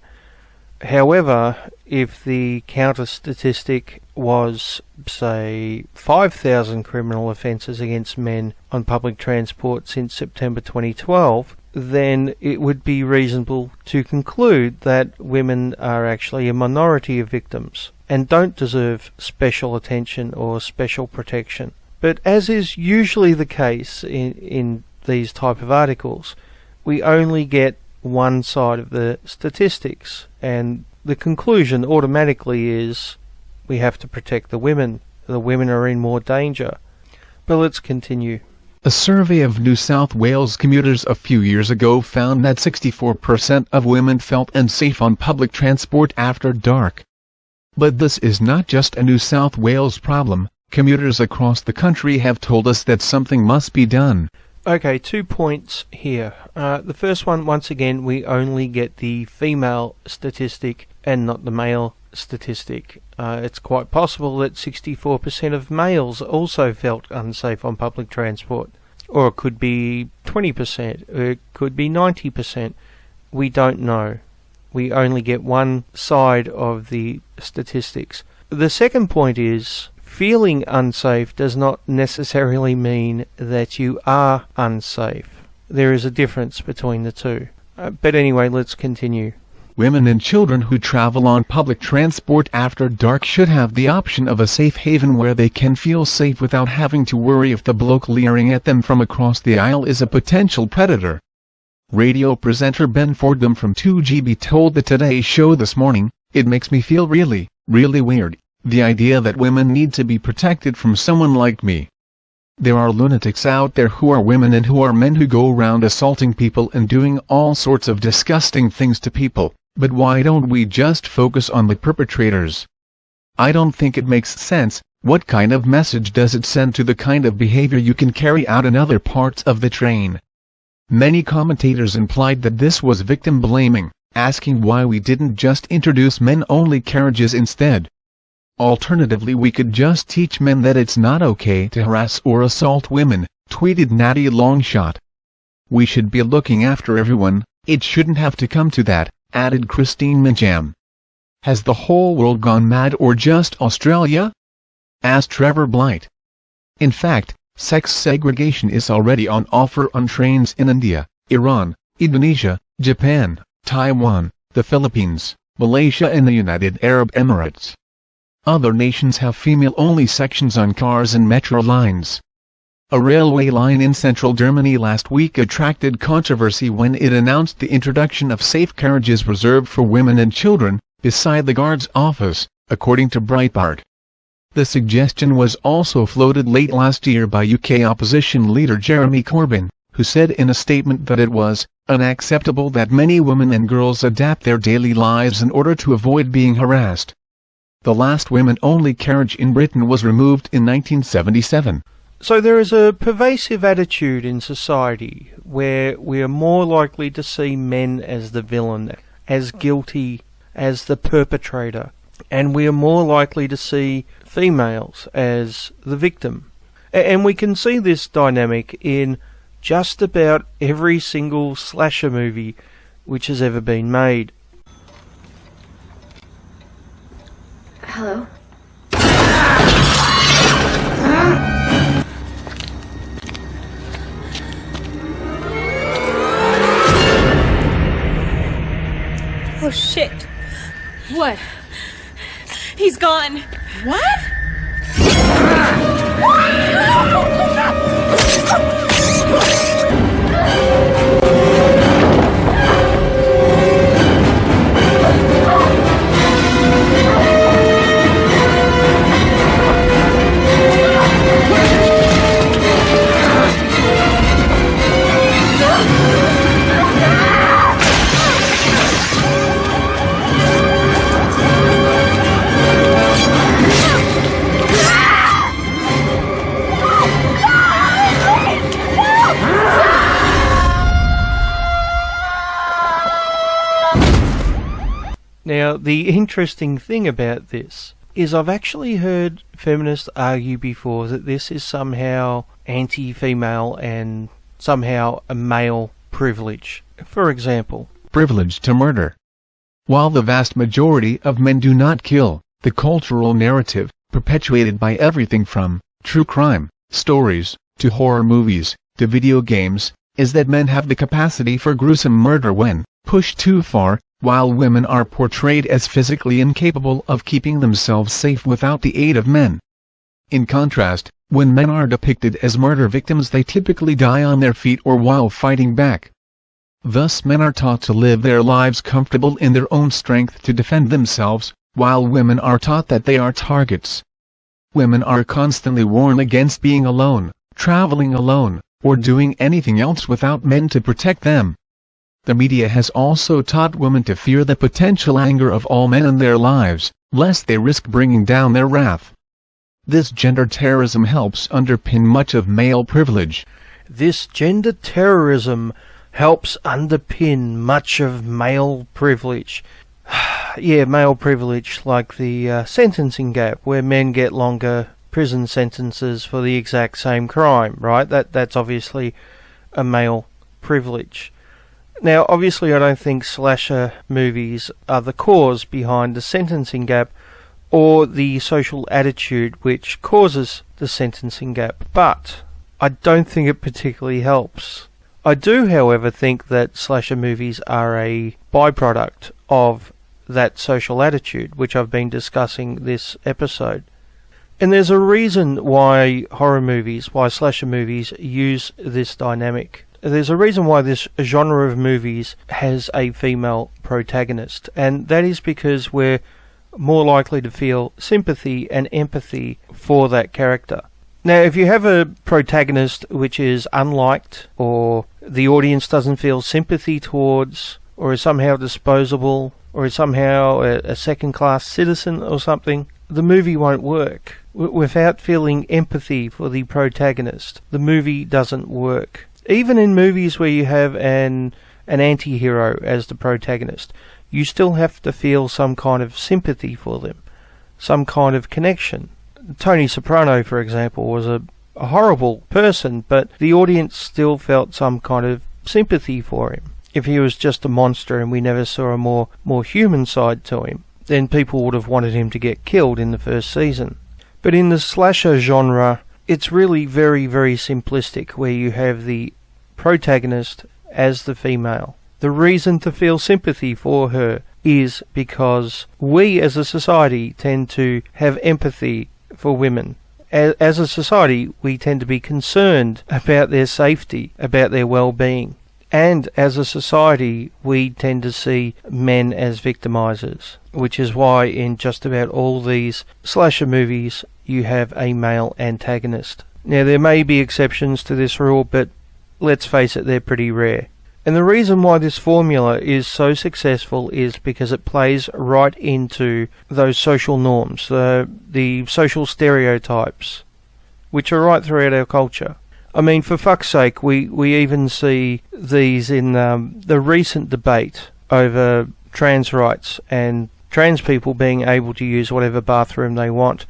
However, if the counter statistic was, say, 5,000 criminal offences against men on public transport since September 2012, then it would be reasonable to conclude that women are actually a minority of victims and don't deserve special attention or special protection. But as is usually the case in these type of articles, we only get one side of the statistics, and the conclusion automatically is we have to protect the women. The women are in more danger. But let's continue. A survey of New South Wales commuters a few years ago found that 64% of women felt unsafe on public transport after dark. But this is not just a New South Wales problem. Commuters across the country have told us that something must be done. Okay, 2 points here. The first one, once again, we only get the female statistic and not the male statistic. It's quite possible that 64% of males also felt unsafe on public transport. Or it could be 20%, or it could be 90%. We don't know. We only get one side of the statistics. The second point is, feeling unsafe does not necessarily mean that you are unsafe. There is a difference between the two. But anyway, let's continue. Women and children who travel on public transport after dark should have the option of a safe haven where they can feel safe without having to worry if the bloke leering at them from across the aisle is a potential predator. Radio presenter Ben Fordham from 2GB told the Today Show this morning, "It makes me feel really, really weird. The idea that women need to be protected from someone like me. There are lunatics out there who are women and who are men who go around assaulting people and doing all sorts of disgusting things to people, but why don't we just focus on the perpetrators? I don't think it makes sense. What kind of message does it send to the kind of behavior you can carry out in other parts of the train? Many commentators implied that this was victim blaming, asking why we didn't just introduce men-only carriages instead. Alternatively, we could just teach men that it's not okay to harass or assault women, tweeted Natty Longshot. We should be looking after everyone, it shouldn't have to come to that, added Christine Minjam. Has the whole world gone mad or just Australia? Asked Trevor Blight. In fact, sex segregation is already on offer on trains in India, Iran, Indonesia, Japan, Taiwan, the Philippines, Malaysia and the United Arab Emirates. Other nations have female-only sections on cars and metro lines. A railway line in central Germany last week attracted controversy when it announced the introduction of safe carriages reserved for women and children, beside the guard's office, according to Breitbart. The suggestion was also floated late last year by UK opposition leader Jeremy Corbyn, who said in a statement that it was unacceptable that many women and girls adapt their daily lives in order to avoid being harassed. The last women-only carriage in Britain was removed in 1977. So there is a pervasive attitude in society where we are more likely to see men as the villain, as guilty, as the perpetrator, and we are more likely to see females as the victim. And we can see this dynamic in just about every single slasher movie which has ever been made. Hello? Oh shit. What? He's gone. What? Now, the interesting thing about this is I've actually heard feminists argue before that this is somehow anti-female and somehow a male privilege. For example, privilege to murder. While the vast majority of men do not kill, the cultural narrative, perpetuated by everything from true crime stories, to horror movies, to video games, is that men have the capacity for gruesome murder when pushed too far, while women are portrayed as physically incapable of keeping themselves safe without the aid of men. In contrast, when men are depicted as murder victims, they typically die on their feet or while fighting back. Thus men are taught to live their lives comfortable in their own strength to defend themselves, while women are taught that they are targets. Women are constantly warned against being alone, traveling alone, or doing anything else without men to protect them. The media has also taught women to fear the potential anger of all men in their lives, lest they risk bringing down their wrath. This gender terrorism helps underpin much of male privilege. This gender terrorism helps underpin much of male privilege. Yeah, male privilege, like the sentencing gap, where men get longer prison sentences for the exact same crime, right? That's obviously a male privilege. Now, obviously, I don't think slasher movies are the cause behind the sentencing gap or the social attitude which causes the sentencing gap, but I don't think it particularly helps. I do, however, think that slasher movies are a byproduct of that social attitude, which I've been discussing this episode. And there's a reason why horror movies, why slasher movies use this dynamic. There's a reason why this genre of movies has a female protagonist, and that is because we're more likely to feel sympathy and empathy for that character. Now, if you have a protagonist which is unliked, or the audience doesn't feel sympathy towards, or is somehow disposable, or is somehow a second-class citizen or something, the movie won't work. Without feeling empathy for the protagonist, the movie doesn't work. Even in movies where you have an anti-hero as the protagonist, you still have to feel some kind of sympathy for them, some kind of connection. Tony Soprano, for example, was a horrible person, but the audience still felt some kind of sympathy for him. If he was just a monster and we never saw a more human side to him, then people would have wanted him to get killed in the first season. But in the slasher genre, it's really very, very simplistic, where you have the protagonist as the female. The reason to feel sympathy for her is because we as a society tend to have empathy for women. As a society, we tend to be concerned about their safety, about their well-being. And as a society, we tend to see men as victimizers, which is why in just about all these slasher movies you have a male antagonist. Now, there may be exceptions to this rule, but let's face it, they're pretty rare. And the reason why this formula is so successful is because it plays right into those social norms, the social stereotypes, which are right throughout our culture. I mean, for fuck's sake, we even see these in the recent debate over trans rights and trans people being able to use whatever bathroom they want.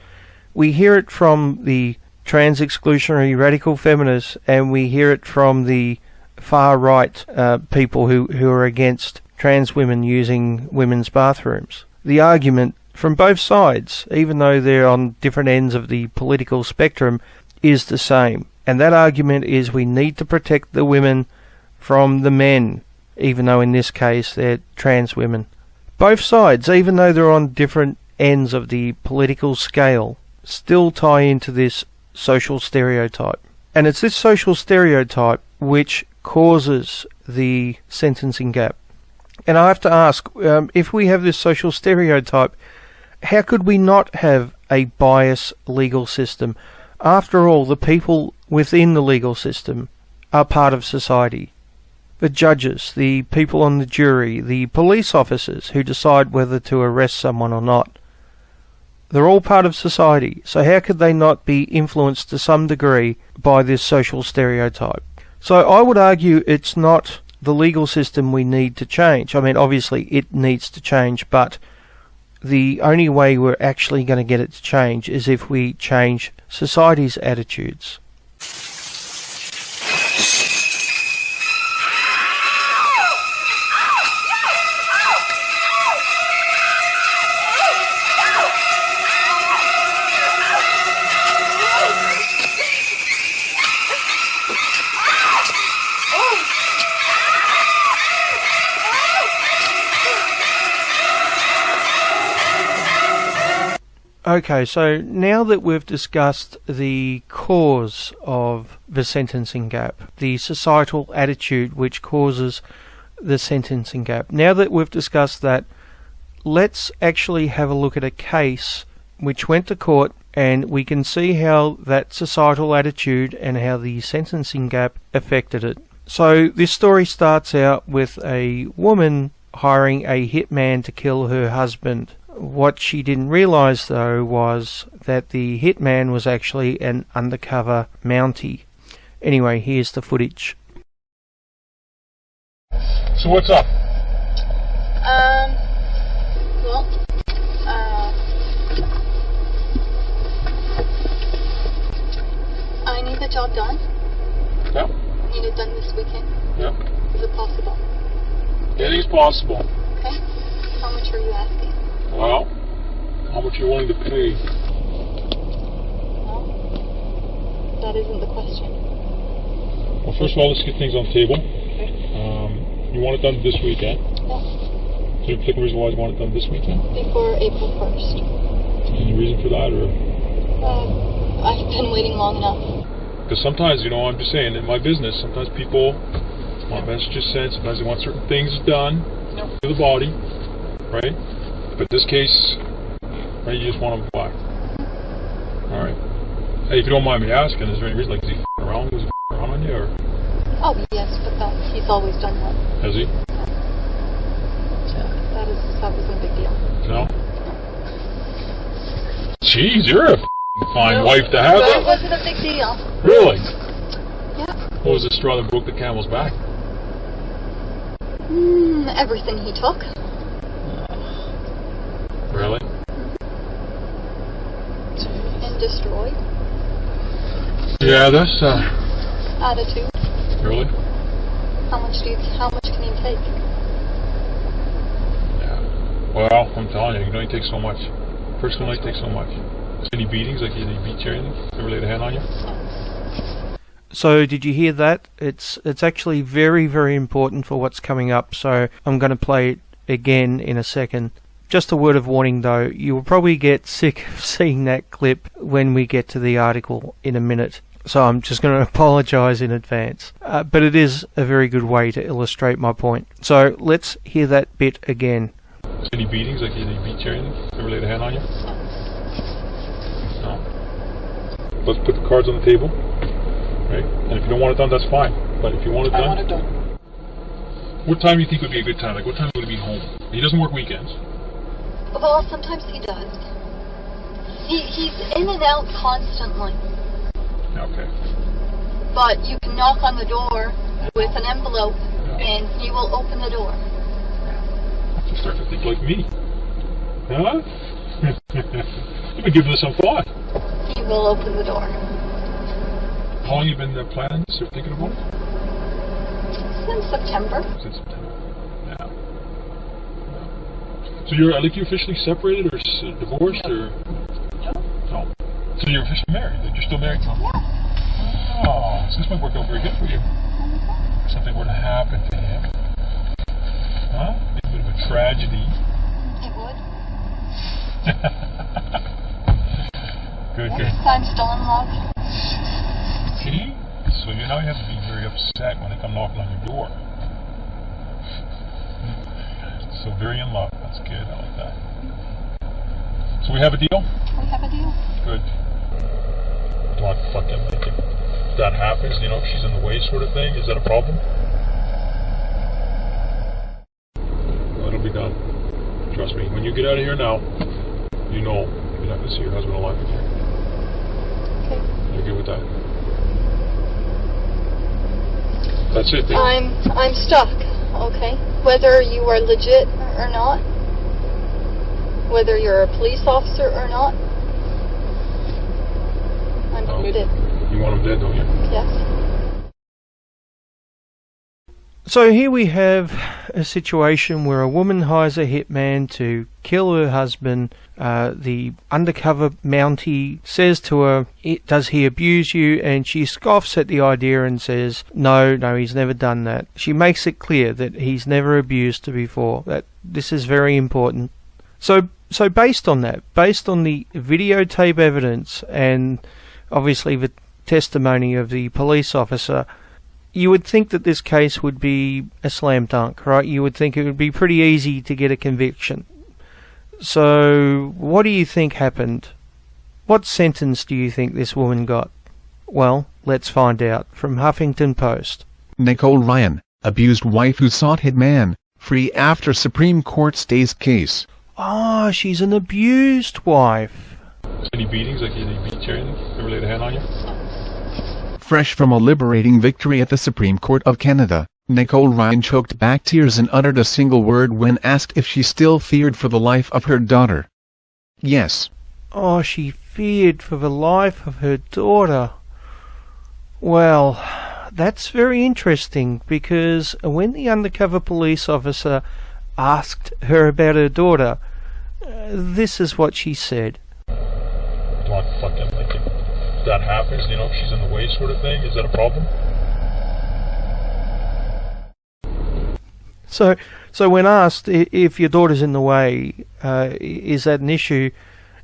We hear it from the trans exclusionary radical feminists, and we hear it from the far right people who are against trans women using women's bathrooms. The argument from both sides, even though they're on different ends of the political spectrum, is the same. And that argument is we need to protect the women from the men, even though in this case they're trans women. Both sides, even though they're on different ends of the political scale, still tie into this social stereotype. And it's this social stereotype which causes the sentencing gap. And I have to ask, if we have this social stereotype, how could we not have a biased legal system? After all, the people within the legal system are part of society. The judges, the people on the jury, the police officers who decide whether to arrest someone or not, they're all part of society. So how could they not be influenced to some degree by this social stereotype? So I would argue it's not the legal system we need to change. I mean, obviously it needs to change, but the only way we're actually going to get it to change is if we change society's attitudes. Okay, so now that we've discussed the cause of the sentencing gap, the societal attitude which causes the sentencing gap, now that we've discussed that, let's actually have a look at a case which went to court, and we can see how that societal attitude and how the sentencing gap affected it. So this story starts out with a woman hiring a hitman to kill her husband. What she didn't realise, though, was that the hitman was actually an undercover Mountie. Anyway, here's the footage. So what's up? I need the job done. Yeah. I need it done this weekend. Yeah. Is it possible? Anything's possible. Okay. How much are you asking? Well, how much are you willing to pay? Well, that isn't the question. Well, first of all, let's get things on the table. Okay. You want it done this weekend? Yeah. Is there a particular reason why you want it done this weekend? Before April 1st. Any reason for that, or? I've been waiting long enough. Because sometimes, I'm just saying, in my business, sometimes people want messages sent, sometimes they want certain things done to the body, right? But in this case, right, you just want them black. Alright. Hey, if you don't mind me asking, is there any reason, like, is he f***ing around? Was he f***ing around on you, or? Oh, yes, but he's always done that. Has he? So that wasn't a big deal. No? Jeez, you're a f***ing fine wife to have. That wasn't a big deal. Really? Yeah. What was the straw that broke the camel's back? Everything he took. Really? And destroyed. Yeah, that's Attitude. really. How much can he take? Well, I'm telling you, you can only take so much. Person can only take so much. Any beatings, like he beat you or anything? Ever laid a hand on you? So did you hear that? It's actually very, very important for what's coming up, so I'm going to play it again in a second. Just a word of warning though, you will probably get sick of seeing that clip when we get to the article in a minute. So I'm just going to apologise in advance. But it is a very good way to illustrate my point. So let's hear that bit again. Any beatings, like he beat you or anything? Ever laid a hand on you? No. Let's put the cards on the table. Right? And if you don't want it done, that's fine. But if you want it done... I want it done. What time do you think would be a good time? Like, what time would he be home? He doesn't work weekends. Well, sometimes he does. He's in and out constantly. Okay. But you can knock on the door with an envelope, and he will open the door. You start to think like me. Huh? You've been giving this some thought. He will open the door. How long have you been planning this or thinking about it? Since September. Since September. Yeah. So you're officially separated or divorced or? No. So you're officially married. You're still married to him? Yeah. Oh, so this might work out very good for you. If something were to happen to him. Huh? A bit of a tragedy. It would. Good, good. I'm still in love. See? So now you have to be very upset when they come knocking on your door. So very in love. That's good. I like that. So we have a deal? We have a deal. Good. Don't fucking make it. If that happens, if she's in the way sort of thing, is that a problem? It'll be done. Trust me. When you get out of here now, you're not going to see your husband alive again. Okay. You're good with that? That's it. I'm stuck, okay? Whether you are legit or not, whether you're a police officer or not, I'm committed. You want him dead, don't you? Yes. So here we have a situation where a woman hires a hitman to kill her husband. The undercover Mountie says to her, "Does he abuse you?" And she scoffs at the idea and says, no, he's never done that. She makes it clear that he's never abused her before. That this is very important. So based on that, based on the videotape evidence and obviously the testimony of the police officer, you would think that this case would be a slam dunk, right? You would think it would be pretty easy to get a conviction. So, what do you think happened? What sentence do you think this woman got? Well, let's find out from Huffington Post. Nicole Ryan, abused wife who sought hitman, free after Supreme Court stays case. Oh, she's an abused wife. Any beatings, like he beat you or anything? Ever laid a hand on you? Fresh from a liberating victory at the Supreme Court of Canada, Nicole Ryan choked back tears and uttered a single word when asked if she still feared for the life of her daughter. Yes. Oh, she feared for the life of her daughter. Well, that's very interesting, because when the undercover police officer asked her about her daughter, this is what she said. Don't fucking like it. If that happens, if she's in the way sort of thing, is that a problem? So when asked if your daughter's in the way, is that an issue,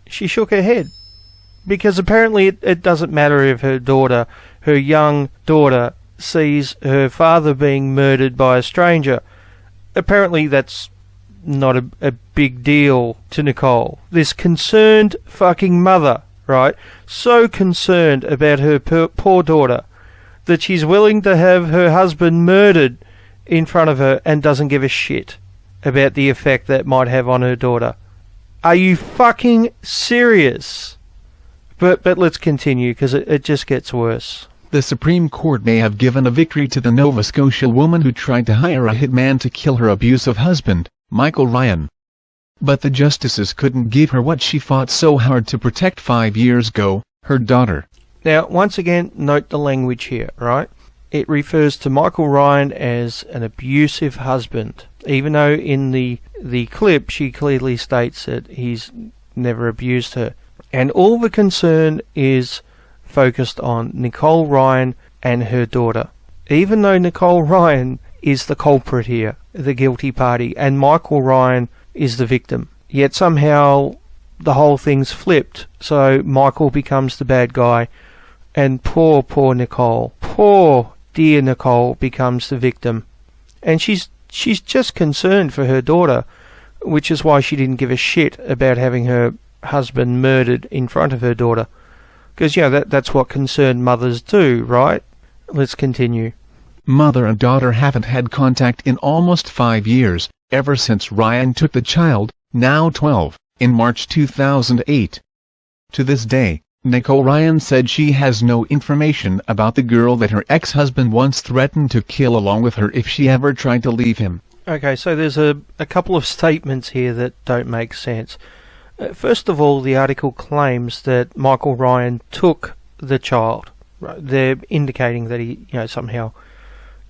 she shook her head. Because apparently it doesn't matter if her young daughter, sees her father being murdered by a stranger. Apparently that's not a big deal to Nicole. This concerned fucking mother, right? So concerned about her poor daughter that she's willing to have her husband murdered in front of her and doesn't give a shit about the effect that might have on her daughter. Are you fucking serious? But let's continue, because it just gets worse. The Supreme Court may have given a victory to the Nova Scotia woman who tried to hire a hitman to kill her abusive husband, Michael Ryan. But the justices couldn't give her what she fought so hard to protect 5 years ago, her daughter. Now, once again, note the language here, right? It refers to Michael Ryan as an abusive husband, even though in the clip she clearly states that he's never abused her. And all the concern is focused on Nicole Ryan and her daughter. Even though Nicole Ryan is the culprit here, the guilty party, and Michael Ryan is the victim. Yet somehow the whole thing's flipped, so Michael becomes the bad guy, and poor Nicole, poor dear Nicole becomes the victim. And she's just concerned for her daughter, which is why she didn't give a shit about having her husband murdered in front of her daughter. Because, that's what concerned mothers do, right? Let's continue. Mother and daughter haven't had contact in almost 5 years, ever since Ryan took the child, now 12, in March 2008. To this day, Nicole Ryan said she has no information about the girl that her ex-husband once threatened to kill along with her if she ever tried to leave him. Okay, so there's a couple of statements here that don't make sense. First of all, the article claims that Michael Ryan took the child. They're indicating that he, somehow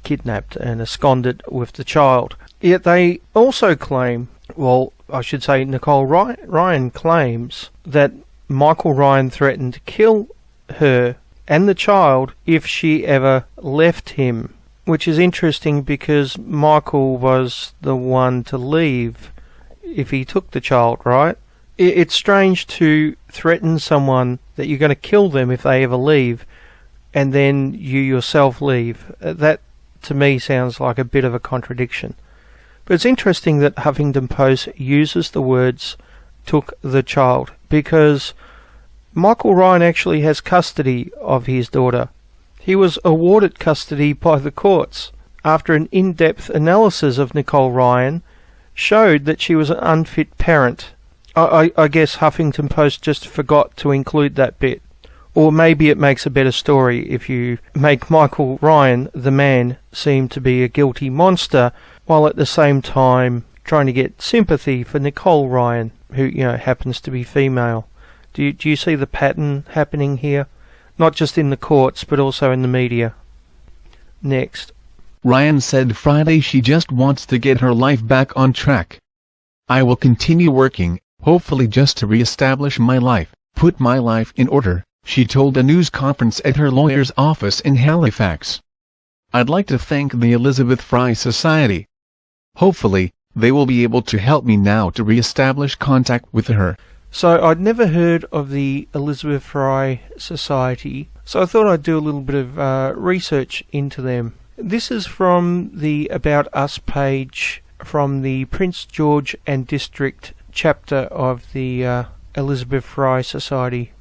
kidnapped and absconded with the child. Yet they also claim, Nicole Ryan claims that Michael Ryan threatened to kill her and the child if she ever left him, which is interesting because Michael was the one to leave if he took the child, right? It's strange to threaten someone that you're going to kill them if they ever leave, and then you yourself leave. That, to me, sounds like a bit of a contradiction. But it's interesting that Huffington Post uses the words took the child, because Michael Ryan actually has custody of his daughter. He was awarded custody by the courts after an in-depth analysis of Nicole Ryan showed that she was an unfit parent. I guess Huffington Post just forgot to include that bit. Or maybe it makes a better story if you make Michael Ryan, the man, seem to be a guilty monster, while at the same time trying to get sympathy for Nicole Ryan, who, happens to be female. Do you see the pattern happening here? Not just in the courts, but also in the media. Next. Ryan said Friday she just wants to get her life back on track. I will continue working, hopefully just to re-establish my life, put my life in order, she told a news conference at her lawyer's office in Halifax. I'd like to thank the Elizabeth Fry Society. Hopefully, they will be able to help me now to re-establish contact with her. So I'd never heard of the Elizabeth Fry Society, so I thought I'd do a little bit of research into them. This is from the About Us page from the Prince George and District chapter of the Elizabeth Fry Society.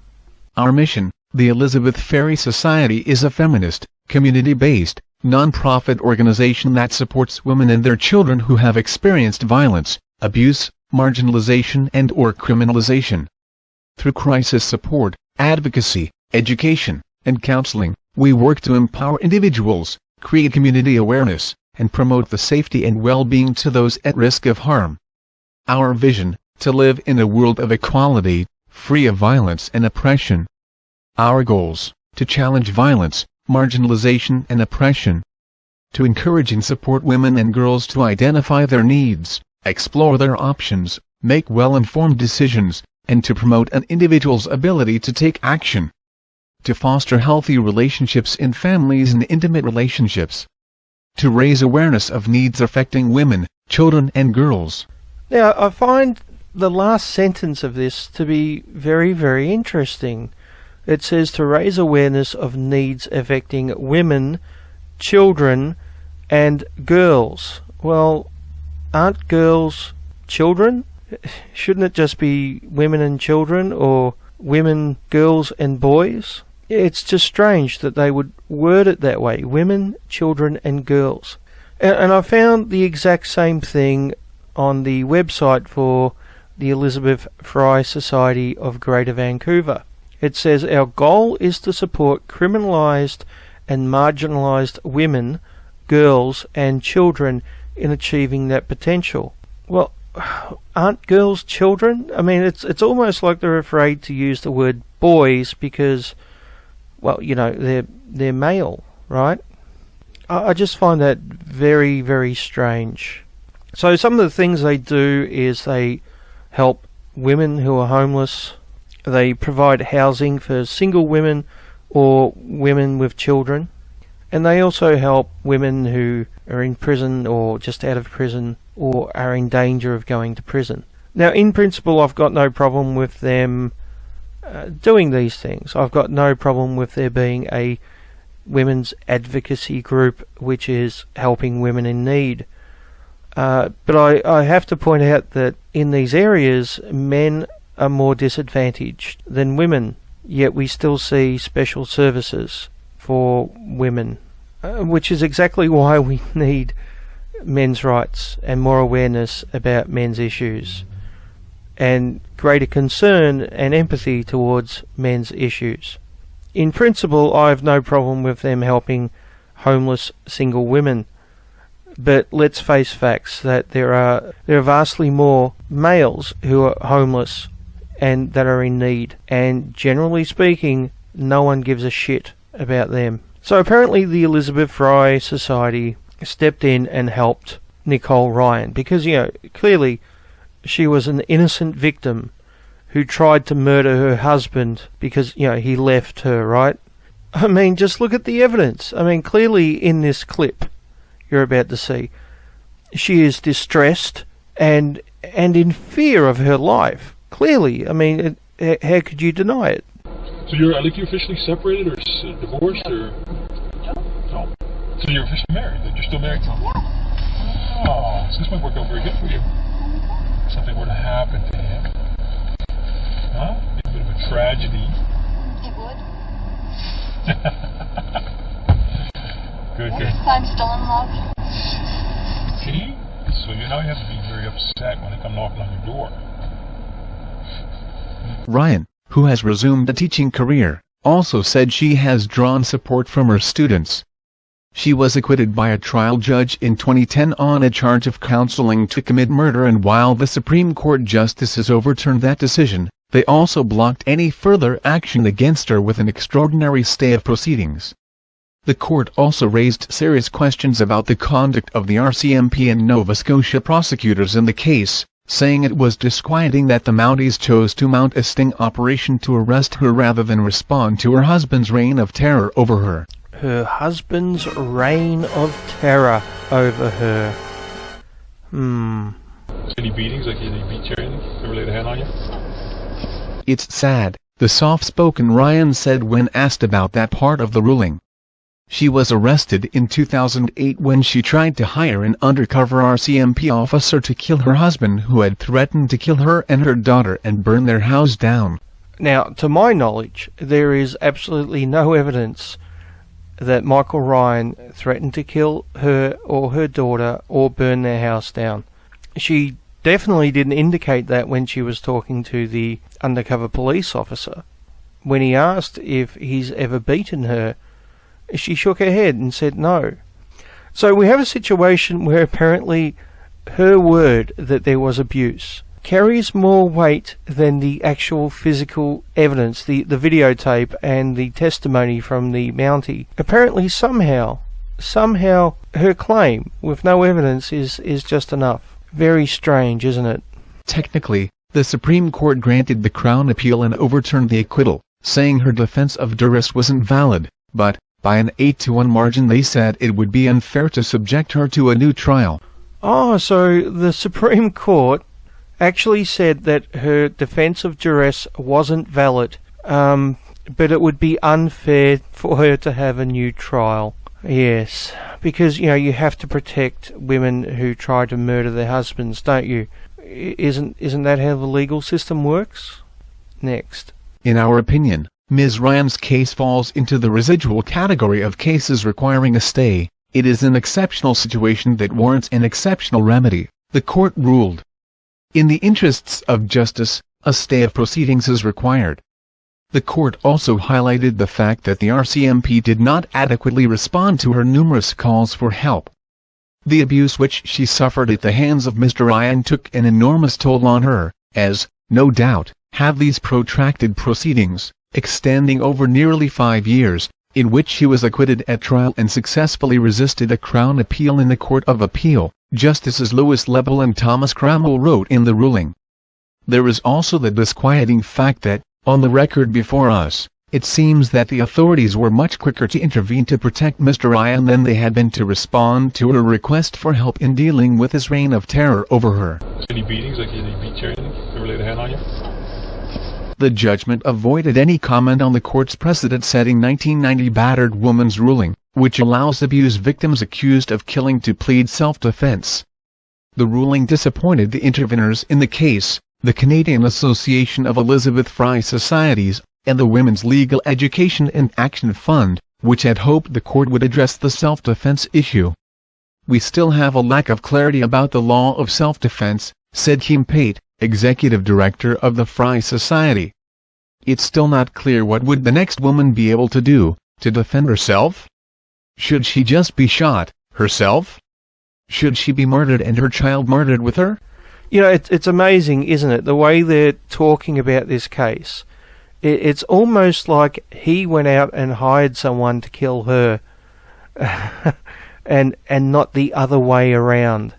Our mission, the Elizabeth Fry Society, is a feminist, community-based, non-profit organization that supports women and their children who have experienced violence, abuse, marginalization and/or criminalization. Through crisis support, advocacy, education, and counseling, we work to empower individuals, create community awareness, and promote the safety and well-being to those at risk of harm. Our vision, to live in a world of equality, free of violence and oppression. Our goals, to challenge violence, marginalization and oppression. To encourage and support women and girls to identify their needs, explore their options, make well-informed decisions, and to promote an individual's ability to take action. To foster healthy relationships in families and intimate relationships. To raise awareness of needs affecting women, children and girls. Now, I find the last sentence of this to be very, very interesting. It says to raise awareness of needs affecting women, children, and girls. Well, aren't girls children? Shouldn't it just be women and children, or women, girls, and boys? It's just strange that they would word it that way, women, children, and girls. And I found the exact same thing on the website for the Elizabeth Fry Society of Greater Vancouver. It says, our goal is to support criminalised and marginalised women, girls and children in achieving that potential. Well, aren't girls children? I mean, it's almost like they're afraid to use the word boys because, well, you know, they're male, right? I just find that very, very strange. So some of the things they do is they help women who are homeless. They provide housing for single women or women with children. And they also help women who are in prison or just out of prison or are in danger of going to prison. Now, in principle, I've got no problem with them doing these things. I've got no problem with there being a women's advocacy group which is helping women in need. But I have to point out that in these areas, men are more disadvantaged than women, yet we still see special services for women, which is exactly why we need men's rights and more awareness about men's issues and greater concern and empathy towards men's issues. In principle, I have no problem with them helping homeless single women, but let's face facts that there are vastly more males who are homeless and that are in need, and generally speaking, no one gives a shit about them. So apparently the Elizabeth Fry Society stepped in and helped Nicole Ryan because, you know, clearly she was an innocent victim who tried to murder her husband because, you know, he left her, right? I mean, just look at the evidence. I mean, clearly in this clip you're about to see, she is distressed and in fear of her life. Clearly, I mean, how could you deny it? So you're officially separated or divorced or? No. So you're officially married? You're still married? Yeah. Oh, so this might work out very good for you. If something were to happen to him. Huh? A bit of a tragedy. It would. Good. I'm still in love. See? So you now have to be very upset when they come knocking on your door. Ryan, who has resumed a teaching career, also said she has drawn support from her students. She was acquitted by a trial judge in 2010 on a charge of counseling to commit murder, and while the Supreme Court justices overturned that decision, they also blocked any further action against her with an extraordinary stay of proceedings. The court also raised serious questions about the conduct of the RCMP and Nova Scotia prosecutors in the case, saying it was disquieting that the Mounties chose to mount a sting operation to arrest her rather than respond to her husband's reign of terror over her. Her husband's reign of terror over her. Any beatings, like did he beat you or anything? Ever laid a hand on you? It's sad, the soft-spoken Ryan said when asked about that part of the ruling. She was arrested in 2008 when she tried to hire an undercover RCMP officer to kill her husband, who had threatened to kill her and her daughter and burn their house down. Now, to my knowledge, there is absolutely no evidence that Michael Ryan threatened to kill her or her daughter or burn their house down. She definitely didn't indicate that when she was talking to the undercover police officer. When he asked if he's ever beaten her, she shook her head and said no. So we have a situation where apparently her word that there was abuse carries more weight than the actual physical evidence, the videotape and the testimony from the Mountie. Apparently somehow her claim with no evidence is just enough. Very strange, isn't it? Technically, the Supreme Court granted the Crown appeal and overturned the acquittal, saying her defense of duress wasn't valid, but by an 8-1 margin they said it would be unfair to subject her to a new trial. Oh, so the Supreme Court actually said that her defense of duress wasn't valid, but it would be unfair for her to have a new trial. Yes, because, you know, you have to protect women who try to murder their husbands, don't you? Isn't that how the legal system works? Next. In our opinion, Ms. Ryan's case falls into the residual category of cases requiring a stay. It is an exceptional situation that warrants an exceptional remedy, the court ruled. In the interests of justice, a stay of proceedings is required. The court also highlighted the fact that the RCMP did not adequately respond to her numerous calls for help. The abuse which she suffered at the hands of Mr. Ryan took an enormous toll on her, as, no doubt, have these protracted proceedings, extending over nearly 5 years, in which she was acquitted at trial and successfully resisted a Crown appeal in the Court of Appeal, Justices Louis Lebel and Thomas Crammell wrote in the ruling. There is also the disquieting fact that, on the record before us, it seems that the authorities were much quicker to intervene to protect Mr. Ryan than they had been to respond to her request for help in dealing with his reign of terror over her. Any beatings, like any beat you or anything? Ever laid a hand on you? The judgment avoided any comment on the court's precedent-setting 1990 battered woman's ruling, which allows abuse victims accused of killing to plead self-defense. The ruling disappointed the interveners in the case, the Canadian Association of Elizabeth Fry Societies, and the Women's Legal Education and Action Fund, which had hoped the court would address the self-defense issue. We still have a lack of clarity about the law of self-defense, said Kim Pate, executive director of the Fry Society. It's still not clear what would the next woman be able to do, to defend herself? Should she just be shot, herself? Should she be murdered and her child murdered with her? You know, it's amazing, isn't it, the way they're talking about this case. It's almost like he went out and hired someone to kill her, and not the other way around.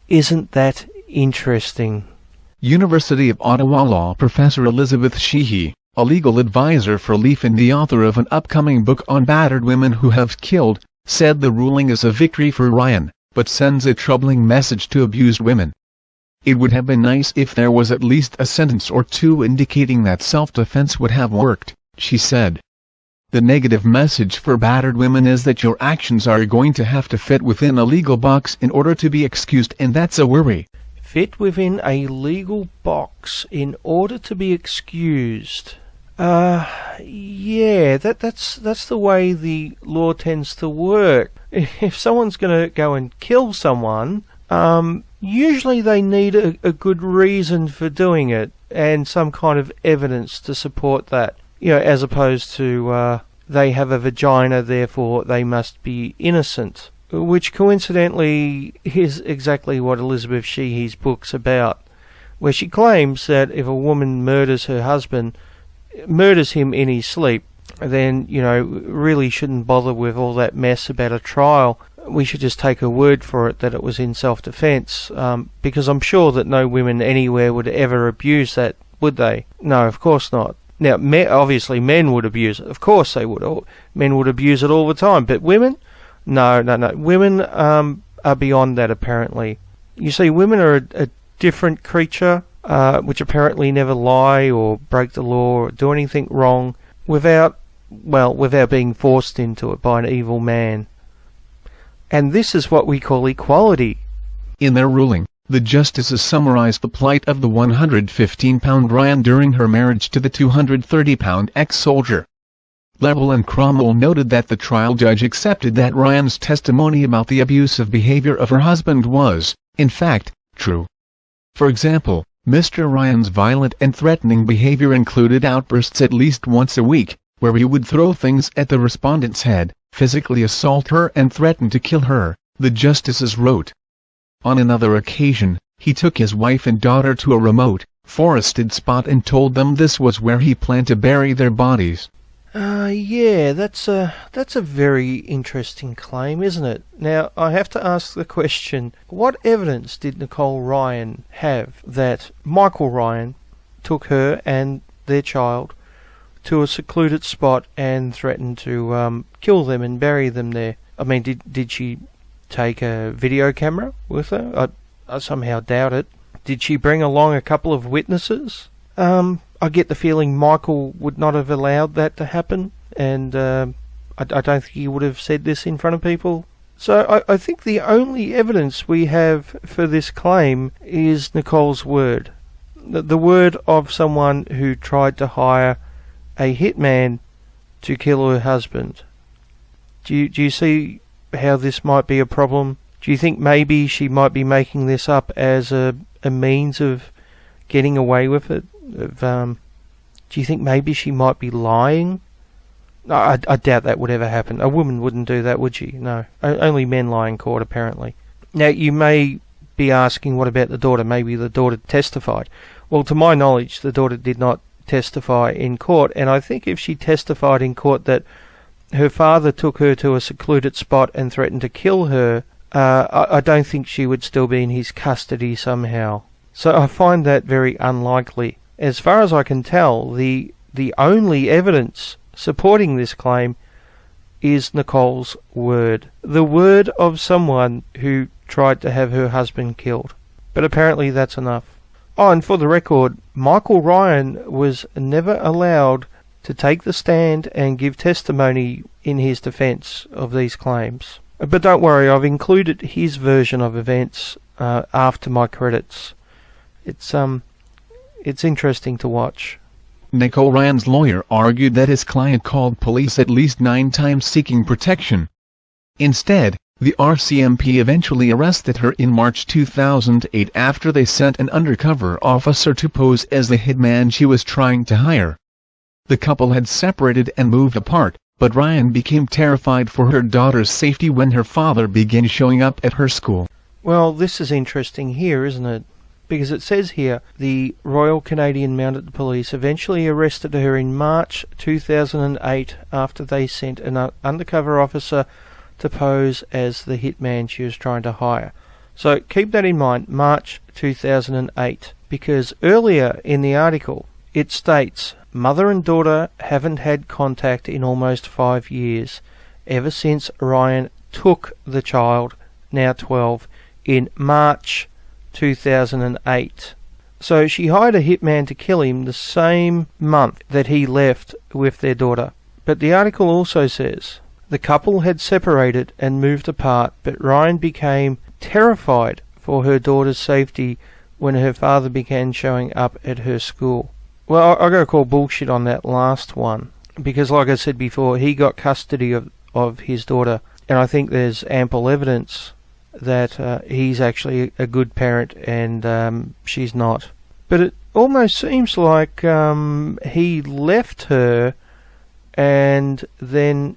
Isn't that interesting? University of Ottawa law professor Elizabeth Sheehy, a legal advisor for Leaf and the author of an upcoming book on battered women who have killed, said the ruling is a victory for Ryan, but sends a troubling message to abused women. It would have been nice if there was at least a sentence or two indicating that self-defense would have worked, she said. The negative message for battered women is that your actions are going to have to fit within a legal box in order to be excused, and that's a worry. Fit within a legal box in order to be excused. Yeah, that's the way the law tends to work. If someone's going to go and kill someone, usually they need a good reason for doing it and some kind of evidence to support that. You know, as opposed to they have a vagina, therefore they must be innocent. Which coincidentally is exactly what Elizabeth Sheehy's book's about, where she claims that if a woman murders her husband, murders him in his sleep, then, you know, really shouldn't bother with all that mess about a trial. We should just take her word for it that it was in self-defense, because I'm sure that no women anywhere would ever abuse that, would they? No, of course not. Now, obviously men would abuse it. Of course they would. Men would abuse it all the time. But women? No. Women are beyond that, apparently. You see, women are a different creature, which apparently never lie or break the law or do anything wrong without being forced into it by an evil man. And this is what we call equality. In their ruling, the justices summarized the plight of the 115-pound Ryan during her marriage to the 230-pound ex-soldier. Lebel and Cromwell noted that the trial judge accepted that Ryan's testimony about the abusive behavior of her husband was, in fact, true. For example, Mr. Ryan's violent and threatening behavior included outbursts at least once a week, where he would throw things at the respondent's head, physically assault her and threaten to kill her, the justices wrote. On another occasion, he took his wife and daughter to a remote, forested spot and told them this was where he planned to bury their bodies. Yeah, that's a very interesting claim, isn't it? Now, I have to ask the question, what evidence did Nicole Ryan have that Michael Ryan took her and their child to a secluded spot and threatened to kill them and bury them there? I mean, did she take a video camera with her? I somehow doubt it. Did she bring along a couple of witnesses? I get the feeling Michael would not have allowed that to happen, and I don't think he would have said this in front of people. So I think the only evidence we have for this claim is Nicole's word. The word of someone who tried to hire a hitman to kill her husband. Do you see how this might be a problem? Do you think maybe she might be making this up as a means of getting away with it, of Do you think maybe she might be lying? I doubt that would ever happen. A woman wouldn't do that, would she? No. Only men lie in court, apparently. Now, you may be asking, what about the daughter? Maybe the daughter testified. Well, to my knowledge, the daughter did not testify in court, and I think if she testified in court that her father took her to a secluded spot and threatened to kill her, I don't think she would still be in his custody somehow. So I find that very unlikely. As far as I can tell, the only evidence supporting this claim is Nicole's word. The word of someone who tried to have her husband killed. But apparently that's enough. Oh, and for the record, Michael Ryan was never allowed to take the stand and give testimony in his defence of these claims. But don't worry, I've included his version of events after my credits. It's interesting to watch. Nicole Ryan's lawyer argued that his client called police at least 9 times seeking protection. Instead, the RCMP eventually arrested her in March 2008 after they sent an undercover officer to pose as the hitman she was trying to hire. The couple had separated and moved apart, but Ryan became terrified for her daughter's safety when her father began showing up at her school. Well, this is interesting here, isn't it? Because it says here, the Royal Canadian Mounted Police eventually arrested her in March 2008 after they sent an undercover officer to pose as the hitman she was trying to hire. So keep that in mind, March 2008, because earlier in the article it states, mother and daughter haven't had contact in almost 5 years, ever since Ryan took the child, now 12, in March 2008. So she hired a hitman to kill him the same month that he left with their daughter. But the article also says, the couple had separated and moved apart, but Ryan became terrified for her daughter's safety when her father began showing up at her school. Well, I gotta call bullshit on that last one, because like I said before, he got custody of his daughter, and I think there's ample evidence that he's actually a good parent and she's not. But it almost seems like he left her and then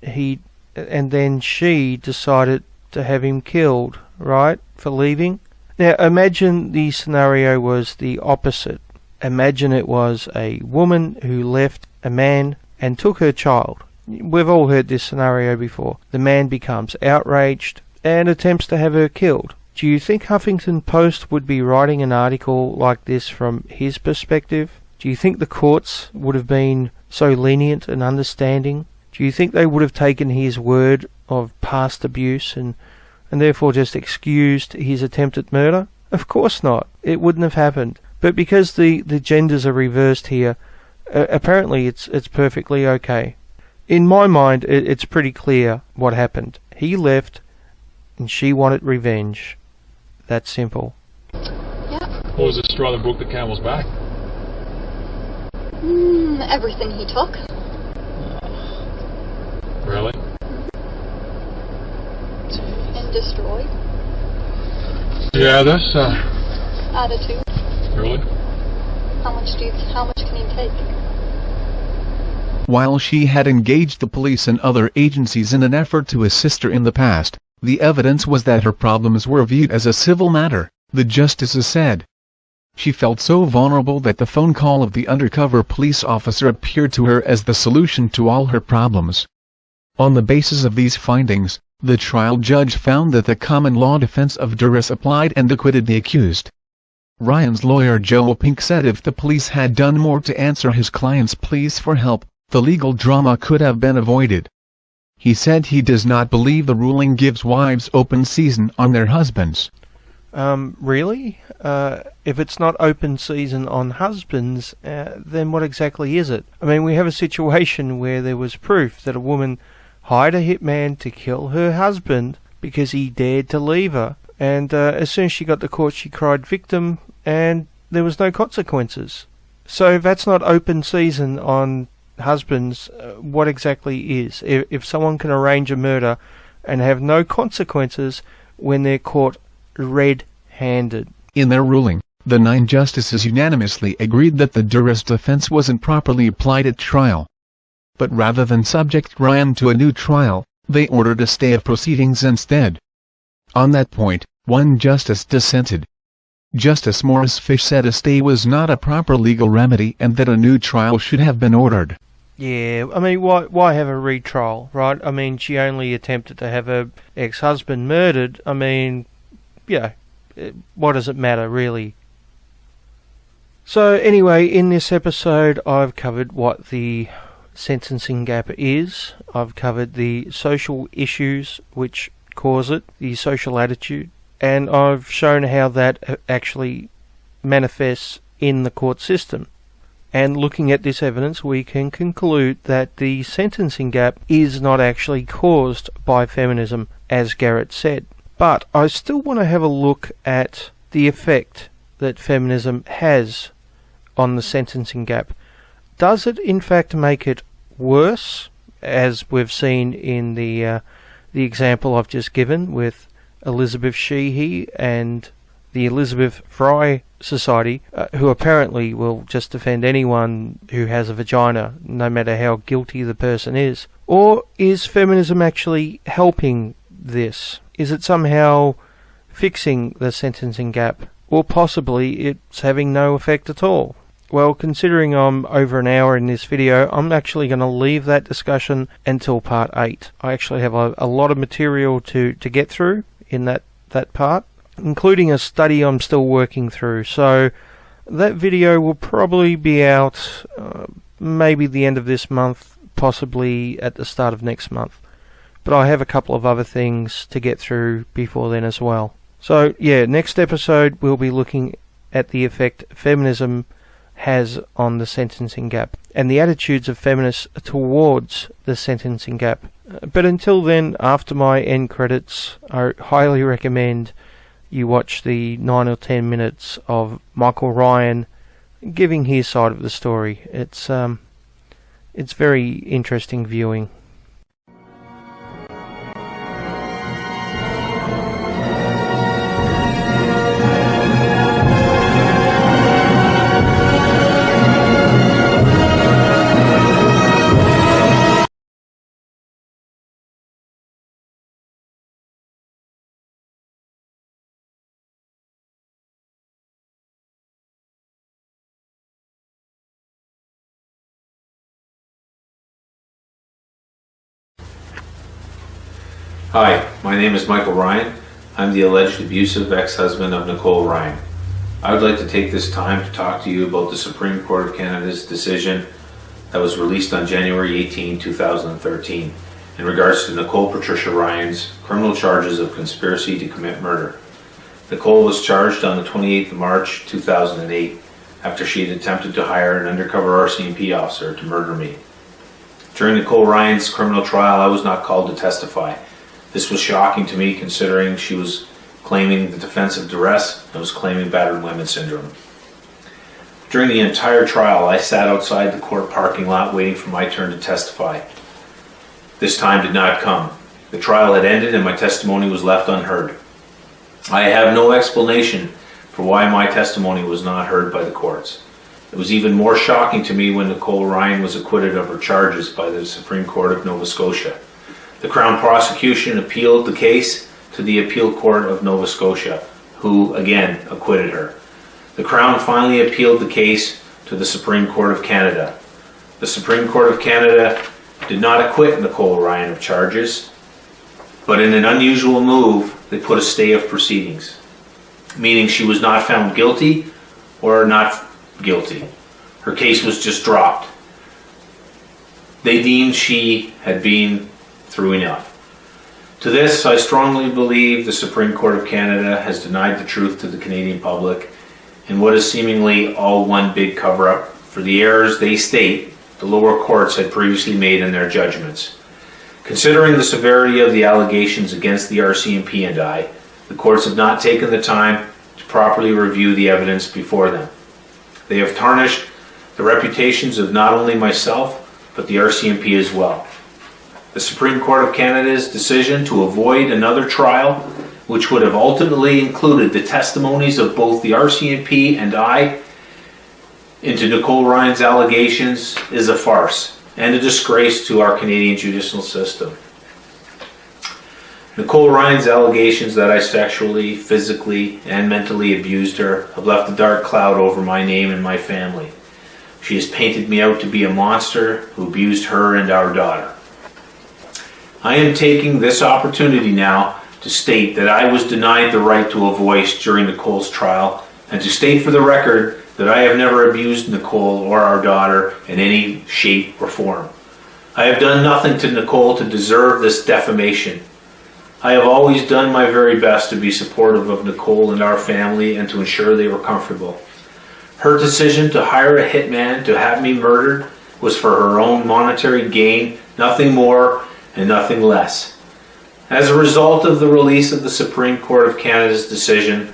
she decided to have him killed, right, for leaving. Now imagine the scenario was the opposite. Imagine it was a woman who left a man and took her child. We've all heard this scenario before. The man becomes outraged and attempts to have her killed. Do you think Huffington Post would be writing an article like this from his perspective? Do you think the courts would have been so lenient and understanding? Do you think they would have taken his word of past abuse and therefore just excused his attempted murder? Of course not. It wouldn't have happened. But because the genders are reversed here, apparently it's perfectly okay. In my mind, it's pretty clear what happened. He left and she wanted revenge. That's simple. Yeah. What was the straw that broke the camel's back? Everything he took. Really? And destroyed. Yeah, that's Attitude. Really? How much can he take? While she had engaged the police and other agencies in an effort to assist her in the past, the evidence was that her problems were viewed as a civil matter, the justices said. She felt so vulnerable that the phone call of the undercover police officer appeared to her as the solution to all her problems. On the basis of these findings, the trial judge found that the common law defense of duress applied and acquitted the accused. Ryan's lawyer Joe Pink said if the police had done more to answer his client's pleas for help, the legal drama could have been avoided. He said he does not believe the ruling gives wives open season on their husbands. Really? If it's not open season on husbands, then what exactly is it? I mean, we have a situation where there was proof that a woman hired a hitman to kill her husband because he dared to leave her. And as soon as she got to court, she cried victim, and there was no consequences. So if that's not open season on husbands, what exactly is? If someone can arrange a murder and have no consequences when they're caught red-handed. In their ruling, The 9 justices unanimously agreed that the duress defense wasn't properly applied at trial. But rather than subject Ryan to a new trial, they ordered a stay of proceedings instead. On that point, one justice dissented. Justice Morris Fish said a stay was not a proper legal remedy and that a new trial should have been ordered. Yeah, I mean, why have a retrial, right? I mean, she only attempted to have her ex-husband murdered. I mean, yeah, what does it matter, really? So, anyway, in this episode, I've covered what the sentencing gap is. I've covered the social issues which cause it, the social attitude, and I've shown how that actually manifests in the court system. And looking at this evidence, we can conclude that the sentencing gap is not actually caused by feminism, as Garrett said. But I still want to have a look at the effect that feminism has on the sentencing gap. Does it in fact make it worse, as we've seen in the example I've just given with Elizabeth Sheehy and the Elizabeth Fry Society, who apparently will just defend anyone who has a vagina, no matter how guilty the person is? Or is feminism actually helping this? Is it somehow fixing the sentencing gap? Or possibly it's having no effect at all? Well, considering I'm over an hour in this video, I'm actually going to leave that discussion until part 8. I actually have a lot of material to get through in that part, including a study I'm still working through. So that video will probably be out maybe the end of this month, possibly at the start of next month. But I have a couple of other things to get through before then as well. So yeah, next episode we'll be looking at the effect feminism has on the sentencing gap and the attitudes of feminists towards the sentencing gap. But until then, after my end credits, I highly recommend you watch the 9 or 10 minutes of Michael Ryan giving his side of the story. It's very interesting viewing. Hi, my name is Michael Ryan. I'm the alleged abusive ex-husband of Nicole Ryan. I would like to take this time to talk to you about the Supreme Court of Canada's decision that was released on January 18, 2013 in regards to Nicole Patricia Ryan's criminal charges of conspiracy to commit murder. Nicole was charged on the 28th of March 2008 after she had attempted to hire an undercover RCMP officer to murder me. During Nicole Ryan's criminal trial, I was not called to testify. This was shocking to me, considering she was claiming the defense of duress and was claiming battered women syndrome. During the entire trial, I sat outside the court parking lot waiting for my turn to testify. This time did not come. The trial had ended and my testimony was left unheard. I have no explanation for why my testimony was not heard by the courts. It was even more shocking to me when Nicole Ryan was acquitted of her charges by the Supreme Court of Nova Scotia. The Crown prosecution appealed the case to the Appeal Court of Nova Scotia, who again acquitted her. The Crown finally appealed the case to the Supreme Court of Canada. The Supreme Court of Canada did not acquit Nicole Ryan of charges, but in an unusual move, they put a stay of proceedings, meaning she was not found guilty or not guilty. Her case was just dropped. They deemed she had been through enough. To this, I strongly believe the Supreme Court of Canada has denied the truth to the Canadian public in what is seemingly all one big cover-up for the errors they state the lower courts had previously made in their judgments. Considering the severity of the allegations against the RCMP and I, the courts have not taken the time to properly review the evidence before them. They have tarnished the reputations of not only myself, but the RCMP as well. The Supreme Court of Canada's decision to avoid another trial which would have ultimately included the testimonies of both the RCMP and I into Nicole Ryan's allegations, is a farce and a disgrace to our Canadian judicial system. Nicole Ryan's allegations that I sexually, physically, and mentally abused her have left a dark cloud over my name and my family. She has painted me out to be a monster who abused her and our daughter. I am taking this opportunity now to state that I was denied the right to a voice during Nicole's trial, and to state for the record that I have never abused Nicole or our daughter in any shape or form. I have done nothing to Nicole to deserve this defamation. I have always done my very best to be supportive of Nicole and our family and to ensure they were comfortable. Her decision to hire a hitman to have me murdered was for her own monetary gain, nothing more and nothing less. As a result of the release of the Supreme Court of Canada's decision,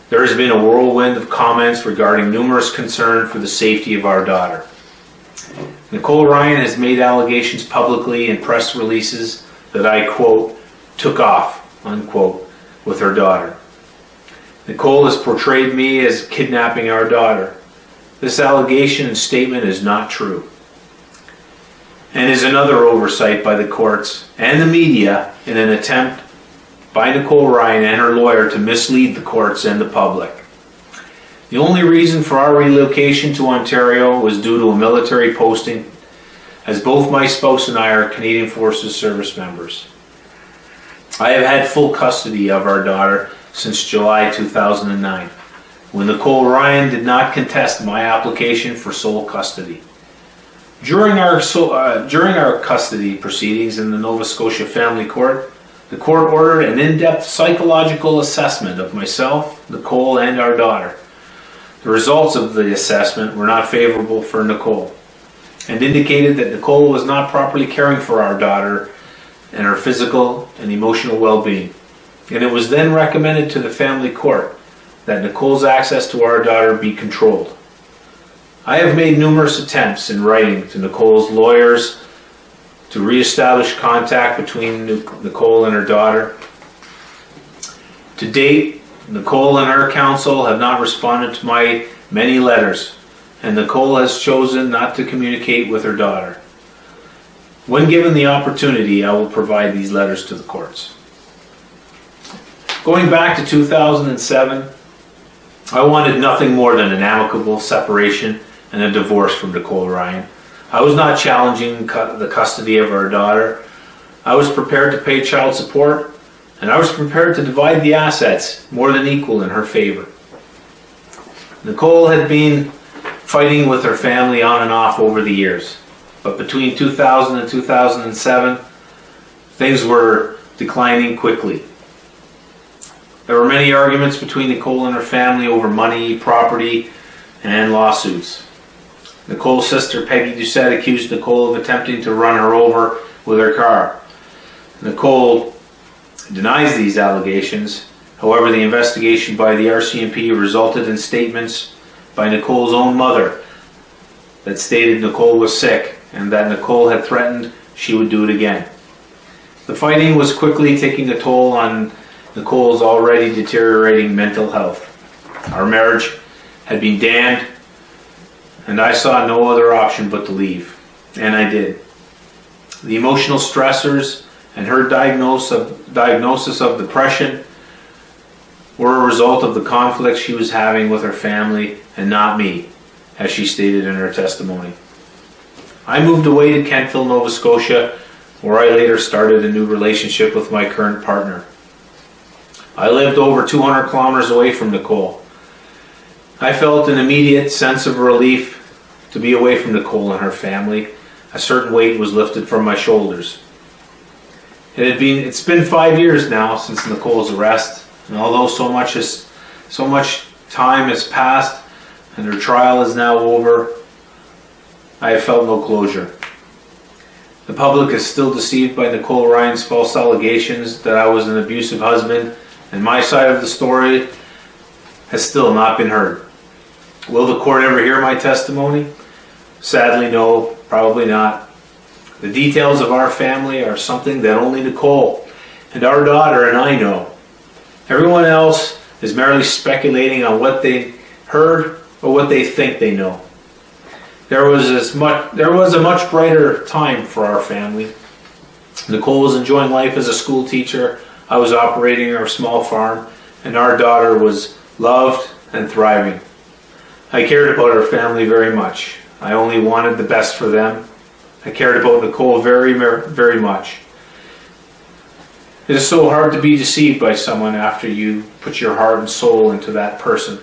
there has been a whirlwind of comments regarding numerous concerns for the safety of our daughter. Nicole Ryan has made allegations publicly in press releases that I, quote, took off, unquote, with her daughter. Nicole has portrayed me as kidnapping our daughter. This allegation and statement is not true, and is another oversight by the courts and the media in an attempt by Nicole Ryan and her lawyer to mislead the courts and the public. The only reason for our relocation to Ontario was due to a military posting, as both my spouse and I are Canadian Forces service members. I have had full custody of our daughter since July 2009, when Nicole Ryan did not contest my application for sole custody. During our custody proceedings in the Nova Scotia Family Court, the court ordered an in-depth psychological assessment of myself, Nicole, and our daughter. The results of the assessment were not favorable for Nicole, and indicated that Nicole was not properly caring for our daughter and her physical and emotional well-being. And it was then recommended to the family court that Nicole's access to our daughter be controlled. I have made numerous attempts in writing to Nicole's lawyers to reestablish contact between Nicole and her daughter. To date, Nicole and her counsel have not responded to my many letters, and Nicole has chosen not to communicate with her daughter. When given the opportunity, I will provide these letters to the courts. Going back to 2007, I wanted nothing more than an amicable separation and a divorce from Nicole Ryan. I was not challenging the custody of our daughter. I was prepared to pay child support, and I was prepared to divide the assets more than equal in her favor. Nicole had been fighting with her family on and off over the years, but between 2000 and 2007, things were declining quickly. There were many arguments between Nicole and her family over money, property, and lawsuits. Nicole's sister, Peggy Doucette, accused Nicole of attempting to run her over with her car. Nicole denies these allegations. However, the investigation by the RCMP resulted in statements by Nicole's own mother that stated Nicole was sick and that Nicole had threatened she would do it again. The fighting was quickly taking a toll on Nicole's already deteriorating mental health. Our marriage had been damned, and I saw no other option but to leave, and I did. The emotional stressors and her diagnosis of depression were a result of the conflict she was having with her family and not me, as she stated in her testimony. I moved away to Kentville, Nova Scotia, where I later started a new relationship with my current partner. I lived over 200 kilometers away from Nicole. I felt an immediate sense of relief to be away from Nicole and her family. A certain weight was lifted from my shoulders. It's been 5 years now since Nicole's arrest, and although so much time has passed and her trial is now over, I have felt no closure. The public is still deceived by Nicole Ryan's false allegations that I was an abusive husband, and my side of the story has still not been heard. Will the court ever hear my testimony? Sadly, no, probably not. The details of our family are something that only Nicole and our daughter and I know. Everyone else is merely speculating on what they heard or what they think they know. There was a much brighter time for our family. Nicole was enjoying life as a school teacher. I was operating our small farm, and our daughter was loved and thriving. I cared about our family very much. I only wanted the best for them. I cared about Nicole very, very much. It is so hard to be deceived by someone after you put your heart and soul into that person.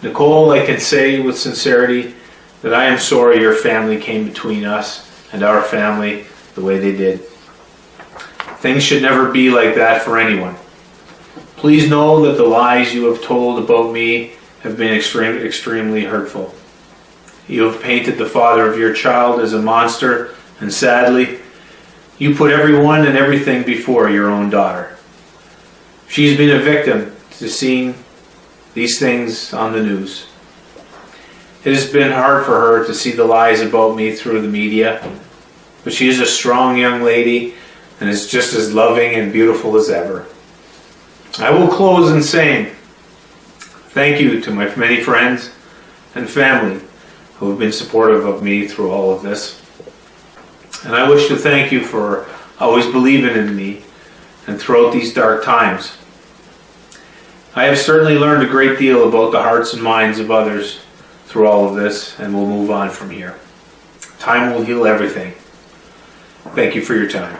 Nicole, I can say with sincerity that I am sorry your family came between us and our family the way they did. Things should never be like that for anyone. Please know that the lies you have told about me have been extremely hurtful. You have painted the father of your child as a monster, and sadly, you put everyone and everything before your own daughter. She's been a victim to seeing these things on the news. It has been hard for her to see the lies about me through the media, but she is a strong young lady and is just as loving and beautiful as ever. I will close in saying thank you to my many friends and family who have been supportive of me through all of this. And I wish to thank you for always believing in me and throughout these dark times. I have certainly learned a great deal about the hearts and minds of others through all of this, and we'll move on from here. Time will heal everything. Thank you for your time.